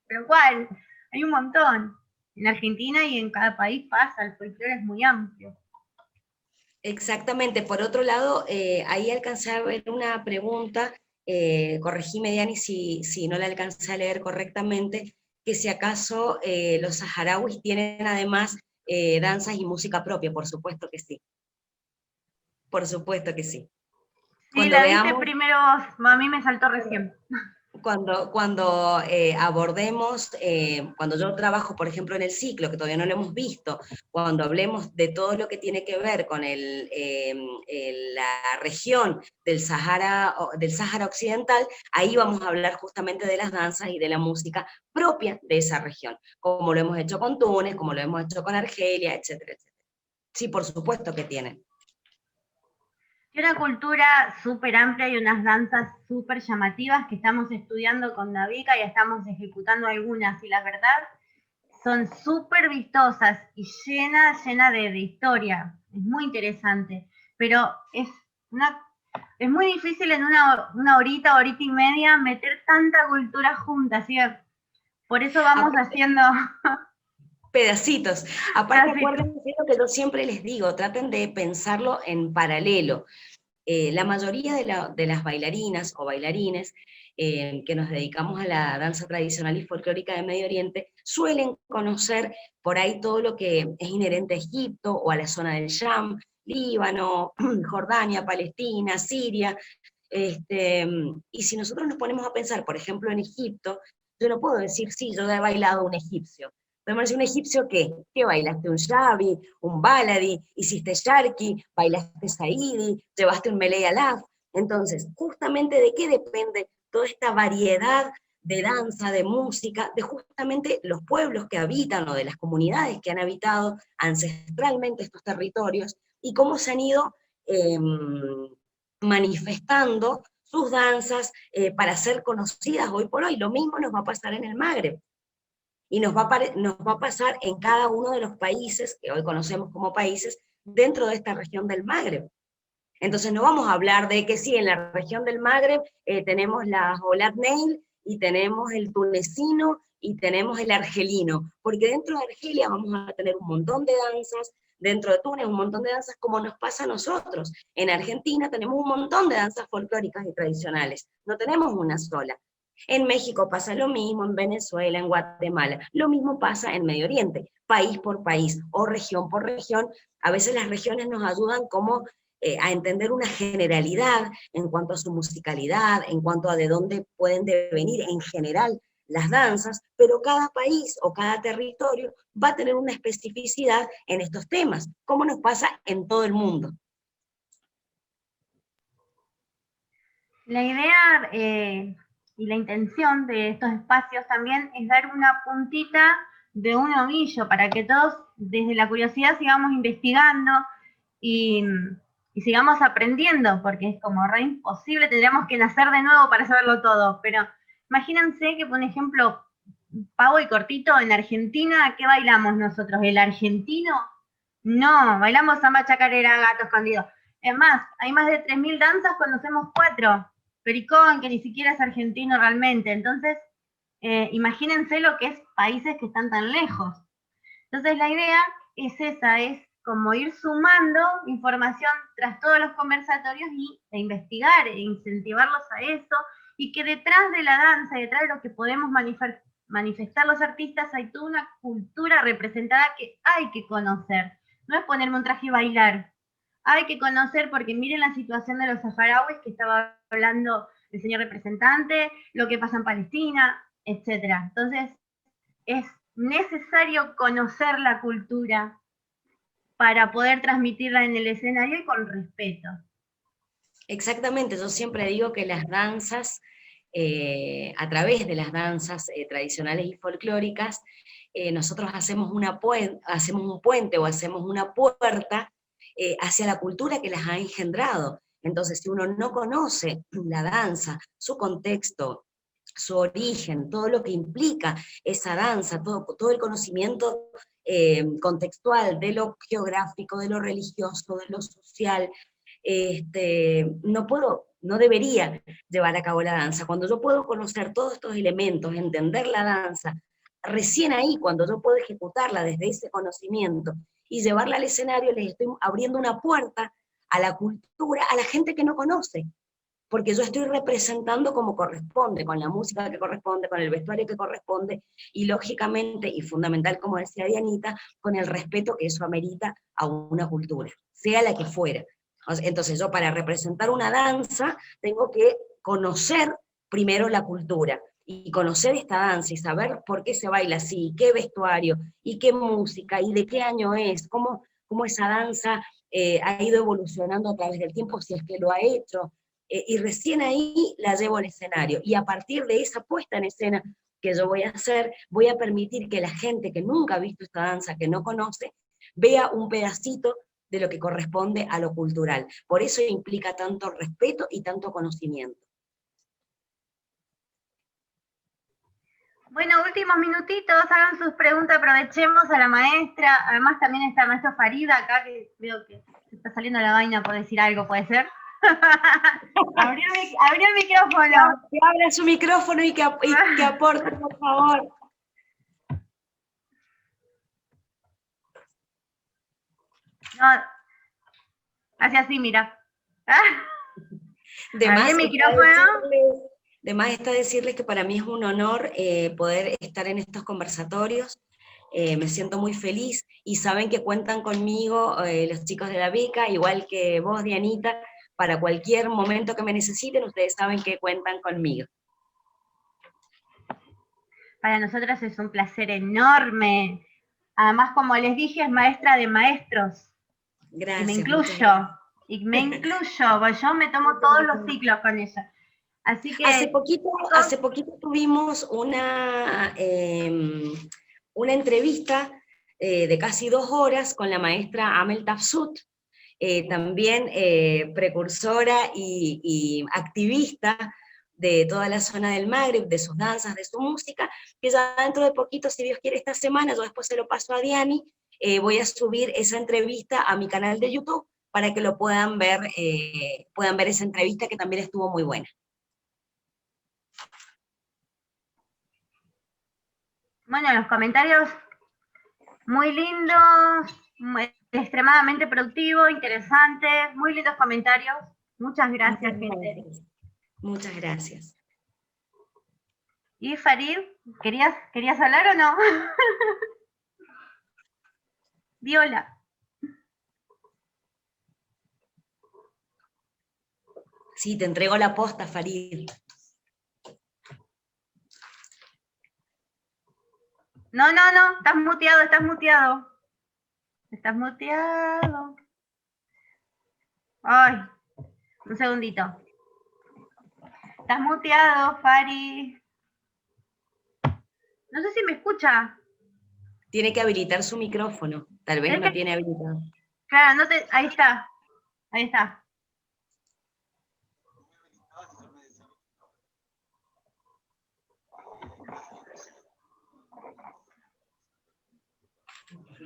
pero ¿cuál? Hay un montón. En Argentina y en cada país pasa, el folclore es muy amplio. Exactamente. Por otro lado, ahí alcancé a ver una pregunta, corregime, Diani, si no la alcancé a leer correctamente, que si acaso los saharauis tienen además danzas y música propia. Por supuesto que sí. Por supuesto que sí. Sí, la viste primero vos, a mí me saltó recién. Cuando abordemos, cuando yo trabajo, por ejemplo, en el ciclo, que todavía no lo hemos visto, cuando hablemos de todo lo que tiene que ver con la región del Sahara Occidental, ahí vamos a hablar justamente de las danzas y de la música propia de esa región, como lo hemos hecho con Túnez, como lo hemos hecho con Argelia, etcétera, etcétera. Sí, por supuesto que tienen. Una cultura súper amplia y unas danzas súper llamativas que estamos estudiando con Davica y estamos ejecutando algunas, y la verdad son súper vistosas y llena de historia. Es muy interesante, pero es muy difícil en una horita y media meter tanta cultura junta, ¿sí? Por eso vamos haciendo pedacitos. Aparte, acuérdense lo que yo siempre les digo, traten de pensarlo en paralelo. La mayoría de las bailarinas o bailarines que nos dedicamos a la danza tradicional y folclórica de Medio Oriente suelen conocer por ahí todo lo que es inherente a Egipto o a la zona del Sham, Líbano, Jordania, Palestina, Siria, Y si nosotros nos ponemos a pensar, por ejemplo, en Egipto, yo no puedo decir, sí, yo he bailado un egipcio. Podemos decir, ¿un egipcio qué? ¿Qué bailaste? ¿Un shabi? ¿Un baladi? ¿Hiciste sharki? ¿Bailaste saidi? ¿Llevaste un meley alaf? Entonces, justamente de qué depende toda esta variedad de danza, de música, de justamente los pueblos que habitan o de las comunidades que han habitado ancestralmente estos territorios y cómo se han ido manifestando sus danzas para ser conocidas hoy por hoy. Lo mismo nos va a pasar en el Magreb. Y nos va a pasar en cada uno de los países que hoy conocemos como países dentro de esta región del Magreb. Entonces no vamos a hablar de que sí, en la región del Magreb tenemos la Olat Neil y tenemos el tunecino y tenemos el argelino, porque dentro de Argelia vamos a tener un montón de danzas, dentro de Túnez un montón de danzas como nos pasa a nosotros. En Argentina tenemos un montón de danzas folclóricas y tradicionales, no tenemos una sola. En México pasa lo mismo, en Venezuela, en Guatemala, lo mismo pasa en Medio Oriente, país por país o región por región. A veces las regiones nos ayudan como a entender una generalidad en cuanto a su musicalidad, en cuanto a de dónde pueden devenir en general las danzas, pero cada país o cada territorio va a tener una especificidad en estos temas, como nos pasa en todo el mundo. La idea y la intención de estos espacios también es dar una puntita de un ovillo para que todos desde la curiosidad sigamos investigando y sigamos aprendiendo, porque es como re imposible, tendríamos que nacer de nuevo para saberlo todo, pero imagínense que, por ejemplo, Pavo y Cortito, en Argentina, ¿qué bailamos nosotros? ¿El argentino? No, bailamos samba, chacarera, gato escondido. Es más, hay más de 3.000 danzas, conocemos 4. Pericón, que ni siquiera es argentino realmente. Entonces, imagínense lo que es países que están tan lejos. Entonces, la idea es esa, es como ir sumando información tras todos los conversatorios e investigar e incentivarlos a eso, y que detrás de la danza, detrás de lo que podemos manifestar los artistas, hay toda una cultura representada que hay que conocer. No es ponerme un traje y bailar. Hay que conocer, porque miren la situación de los saharauis que estaba hablando el señor representante, lo que pasa en Palestina, etc. Entonces, es necesario conocer la cultura para poder transmitirla en el escenario y con respeto. Exactamente, yo siempre digo que las danzas, a través de las danzas tradicionales y folclóricas, nosotros hacemos un puente o hacemos una puerta hacia la cultura que las ha engendrado. Entonces, si uno no conoce la danza, su contexto, su origen, todo lo que implica esa danza, todo el conocimiento contextual de lo geográfico, de lo religioso, de lo social, no debería llevar a cabo la danza. Cuando yo puedo conocer todos estos elementos, entender la danza, recién ahí, cuando yo puedo ejecutarla desde ese conocimiento y llevarla al escenario, les estoy abriendo una puerta a la cultura, a la gente que no conoce, porque yo estoy representando como corresponde, con la música que corresponde, con el vestuario que corresponde, y lógicamente, y fundamental, como decía Dianita, con el respeto que eso amerita a una cultura, sea la que fuera. Entonces yo, para representar una danza, tengo que conocer primero la cultura, y conocer esta danza, y saber por qué se baila así, qué vestuario, y qué música, y de qué año es, cómo esa danza ha ido evolucionando a través del tiempo, si es que lo ha hecho, y recién ahí la llevo al escenario, y a partir de esa puesta en escena que yo voy a hacer, voy a permitir que la gente que nunca ha visto esta danza, que no conoce, vea un pedacito de lo que corresponde a lo cultural. Por eso implica tanto respeto y tanto conocimiento. Bueno, últimos minutitos, hagan sus preguntas, aprovechemos a la maestra. Además también está el maestro Farida acá, que veo que se está saliendo la vaina por decir algo, ¿puede ser? Abrió el micrófono. Que abra su micrófono y que aporte, por favor. No, hacia así, mira. Abrí el micrófono. De más está decirles que para mí es un honor poder estar en estos conversatorios. Me siento muy feliz y saben que cuentan conmigo los chicos de la beca, igual que vos, Dianita, para cualquier momento que me necesiten, ustedes saben que cuentan conmigo. Para nosotras es un placer enorme. Además, como les dije, es maestra de maestros. Gracias. Y me incluyo, porque yo me tomo todos los ciclos con ella. Así que hace poquito tuvimos una entrevista de casi 2 horas con la maestra Amel Tafsut, también precursora y activista de toda la zona del Magreb, de sus danzas, de su música, que ya dentro de poquito, si Dios quiere, esta semana, yo después se lo paso a Diani, voy a subir esa entrevista a mi canal de YouTube para que lo puedan ver esa entrevista que también estuvo muy buena. Bueno, los comentarios muy lindos, extremadamente productivos, interesantes, muy lindos comentarios. Muchas gracias, gente. Muchas gracias. Y Farid, ¿querías hablar o no? Viola. Sí, te entrego la posta, Farid. No, estás muteado. Estás muteado. Ay, un segundito. Estás muteado, Fari. No sé si me escucha. Tiene que habilitar su micrófono. Tal vez no tiene habilitado. Claro, ahí está. Ahí está.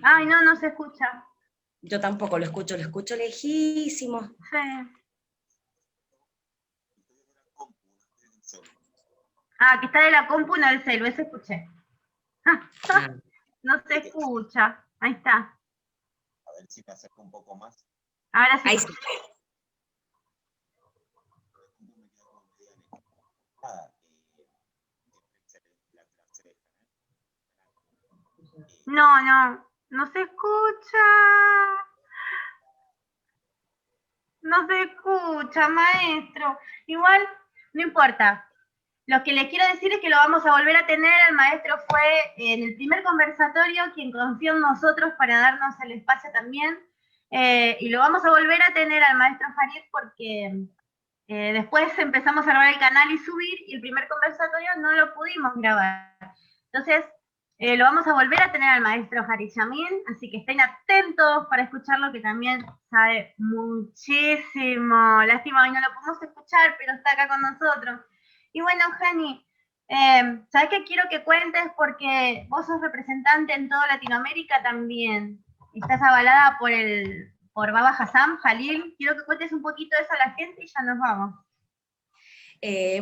Ay, no se escucha. Yo tampoco lo escucho lejísimo. Sí. Que está de la compu, no del celu, eso escuché. No se escucha. Ahí está. A ver si me acerco un poco más. Ahora sí. Ahí sí. No se escucha. No se escucha, maestro. Igual, no importa. Lo que les quiero decir es que lo vamos a volver a tener. El maestro fue en el primer conversatorio quien confió en nosotros para darnos el espacio también. Y lo vamos a volver a tener al maestro Farid porque después empezamos a grabar el canal y subir, y el primer conversatorio no lo pudimos grabar. Entonces, lo vamos a volver a tener al maestro Farid Yamin, así que estén atentos para escucharlo, que también sabe muchísimo. Lástima hoy no lo podemos escuchar, pero está acá con nosotros. Y bueno, Jani, ¿sabes qué quiero que cuentes? Porque vos sos representante en toda Latinoamérica también. Estás avalada por Baba Hassan Jalil. Quiero que cuentes un poquito eso a la gente y ya nos vamos.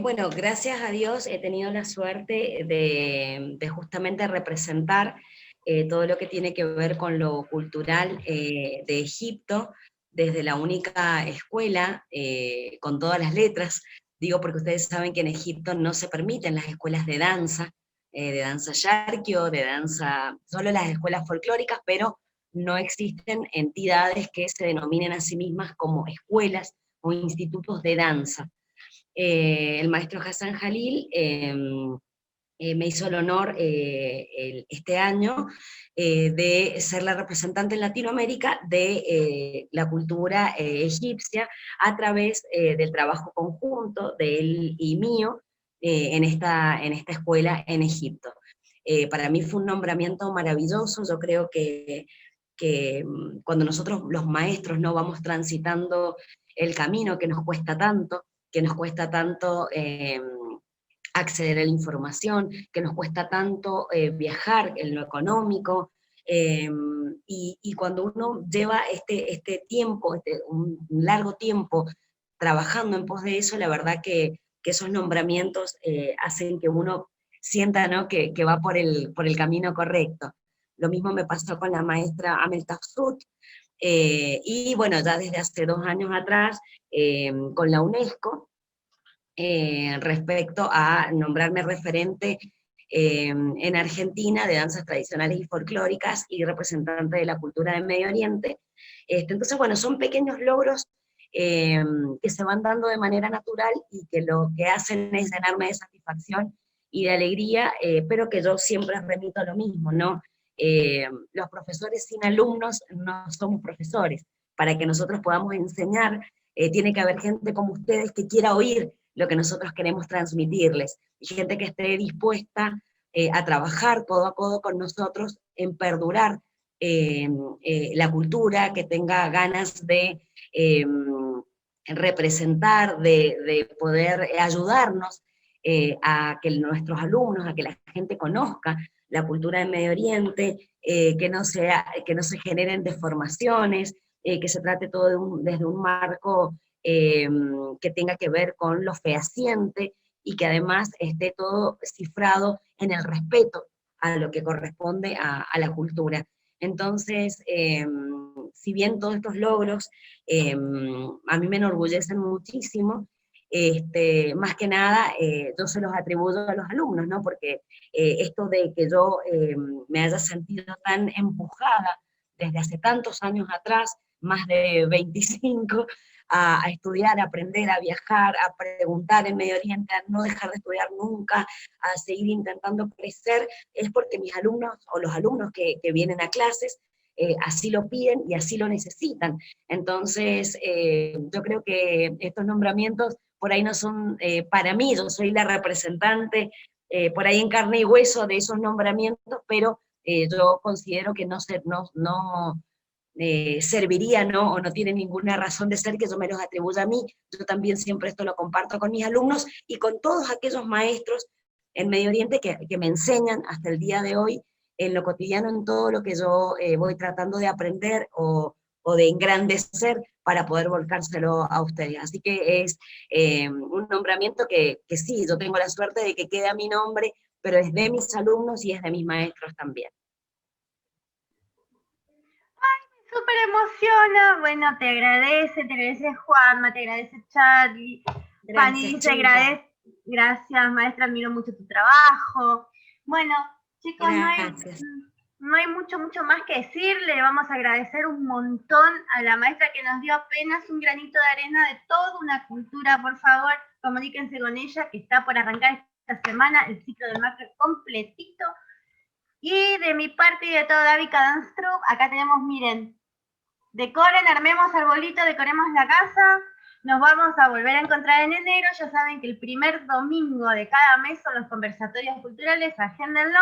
Bueno, gracias a Dios he tenido la suerte de justamente representar todo lo que tiene que ver con lo cultural de Egipto, desde la única escuela, con todas las letras. Digo porque ustedes saben que en Egipto no se permiten las escuelas de danza yarkio, solo las escuelas folclóricas, pero no existen entidades que se denominen a sí mismas como escuelas o institutos de danza. El maestro Hassan Jalil me hizo el honor este año de ser la representante en Latinoamérica de la cultura egipcia a través del trabajo conjunto de él y mío en esta escuela en Egipto. Para mí fue un nombramiento maravilloso. Yo creo que cuando nosotros los maestros no vamos transitando el camino que nos cuesta tanto acceder a la información, que nos cuesta tanto viajar en lo económico, y cuando uno lleva este tiempo, un largo tiempo trabajando en pos de eso, la verdad que esos nombramientos hacen que uno sienta, ¿no?, que va por el camino correcto. Lo mismo me pasó con la maestra Amel Tafsut, y bueno, ya desde hace 2 años atrás, con la UNESCO, respecto a nombrarme referente en Argentina de danzas tradicionales y folclóricas y representante de la cultura del Medio Oriente. Entonces, bueno, son pequeños logros que se van dando de manera natural y que lo que hacen es llenarme de satisfacción y de alegría, pero que yo siempre remito a lo mismo, ¿no? Los profesores sin alumnos no somos profesores. Para que nosotros podamos enseñar, tiene que haber gente como ustedes que quiera oír lo que nosotros queremos transmitirles, y gente que esté dispuesta a trabajar codo a codo con nosotros en perdurar la cultura, que tenga ganas de representar, de poder ayudarnos a que nuestros alumnos, a que la gente conozca la cultura del Medio Oriente, que no se generen deformaciones, que se trate todo desde un marco que tenga que ver con lo fehaciente, y que además esté todo cifrado en el respeto a lo que corresponde a la cultura. Entonces, si bien todos estos logros a mí me enorgullecen muchísimo, más que nada yo se los atribuyo a los alumnos, ¿no? Porque esto de que yo me haya sentido tan empujada desde hace tantos años atrás, más de 25, a estudiar, a aprender, a viajar, a preguntar en Medio Oriente, a no dejar de estudiar nunca, a seguir intentando crecer, es porque mis alumnos, o los alumnos que vienen a clases, así lo piden y así lo necesitan. Entonces, yo creo que estos nombramientos por ahí no son para mí, yo soy la representante por ahí en carne y hueso de esos nombramientos, pero yo considero que no serviría, ¿no? O no tiene ninguna razón de ser que yo me los atribuya a mí. Yo también siempre esto lo comparto con mis alumnos y con todos aquellos maestros en Medio Oriente que me enseñan hasta el día de hoy en lo cotidiano, en todo lo que yo voy tratando de aprender o de engrandecer para poder volcárselo a ustedes. Así que es un nombramiento que sí, yo tengo la suerte de que quede a mi nombre, pero es de mis alumnos y es de mis maestros también. Súper emociona. Bueno, te agradece Juanma, te agradece Charlie. Fanny dice, gracias maestra, admiro mucho tu trabajo. Bueno, chicos, no hay mucho más que decir. Le vamos a agradecer un montón a la maestra que nos dio apenas un granito de arena de toda una cultura. Por favor, comuníquense con ella, que está por arrancar esta semana el ciclo del máster completito. Y de mi parte y de todo Davica Dance Troupe, acá tenemos, miren, decoren, armemos arbolito, decoremos la casa. Nos vamos a volver a encontrar en enero. Ya saben que el primer domingo de cada mes son los conversatorios culturales, agéndenlo.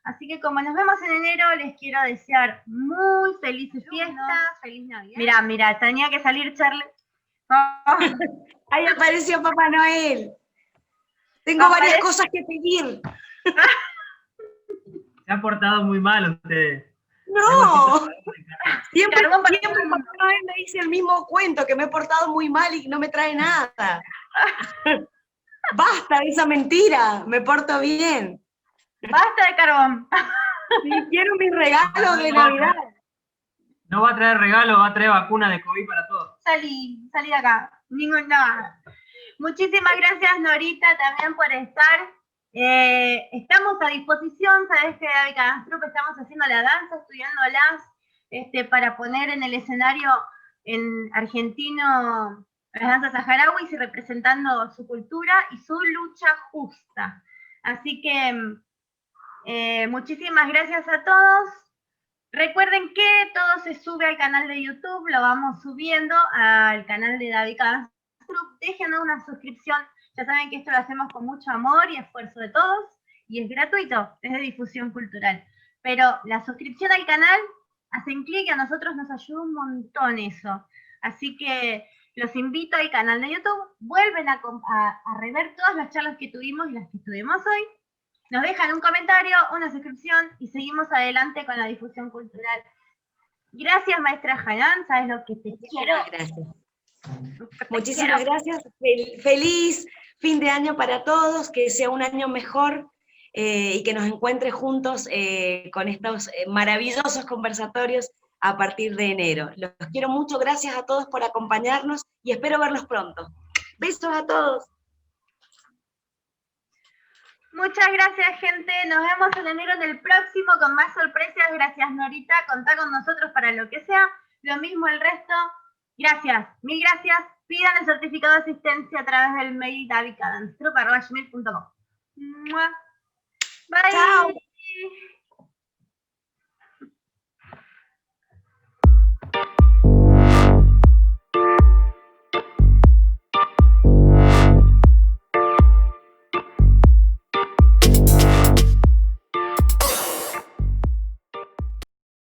Así que como nos vemos en enero, les quiero desear muy felices fiestas, feliz Navidad. Mira, tenía que salir Charlie. Oh. Ahí apareció Papá Noel. Tengo varias cosas que pedir. Se han portado muy mal ustedes. No, siempre Papá Noel me dice el mismo cuento, que me he portado muy mal y no me trae nada. Basta de esa mentira, me porto bien. Basta de carbón. Sí, quiero mis regalos de Navidad. No va a traer regalo, va a traer vacuna de COVID para todos. Salí de acá. Nada. Muchísimas gracias, Norita, también por estar. Estamos a disposición, sabes que Davica Dance Troupe estamos haciendo la danza, estudiándolas, para poner en el escenario en argentino las danzas saharauis y representando su cultura y su lucha justa. Así que muchísimas gracias a todos. Recuerden que todo se sube al canal de YouTube, lo vamos subiendo al canal de Davica Dance Troupe. Déjenos una suscripción. Ya saben que esto lo hacemos con mucho amor y esfuerzo de todos, y es gratuito, es de difusión cultural. Pero la suscripción al canal, hacen clic y a nosotros nos ayuda un montón eso. Así que los invito al canal de YouTube, vuelven a rever todas las charlas que tuvimos y las que estuvimos hoy, nos dejan un comentario, una suscripción, y seguimos adelante con la difusión cultural. Gracias, maestra Hanan, sabes lo que te quiero. Gracias. Muchísimas gracias, feliz fin de año para todos, que sea un año mejor y que nos encuentre juntos con estos maravillosos conversatorios a partir de enero. Los quiero mucho, gracias a todos por acompañarnos y espero verlos pronto. Besos a todos. Muchas gracias, gente. Nos vemos en enero en el próximo con más sorpresas. Gracias, Norita. Contá con nosotros para lo que sea. Lo mismo el resto. Gracias, mil gracias. Pidan el certificado de asistencia a través del mail davidcadanstrup@gmail.com. Bye. Chao.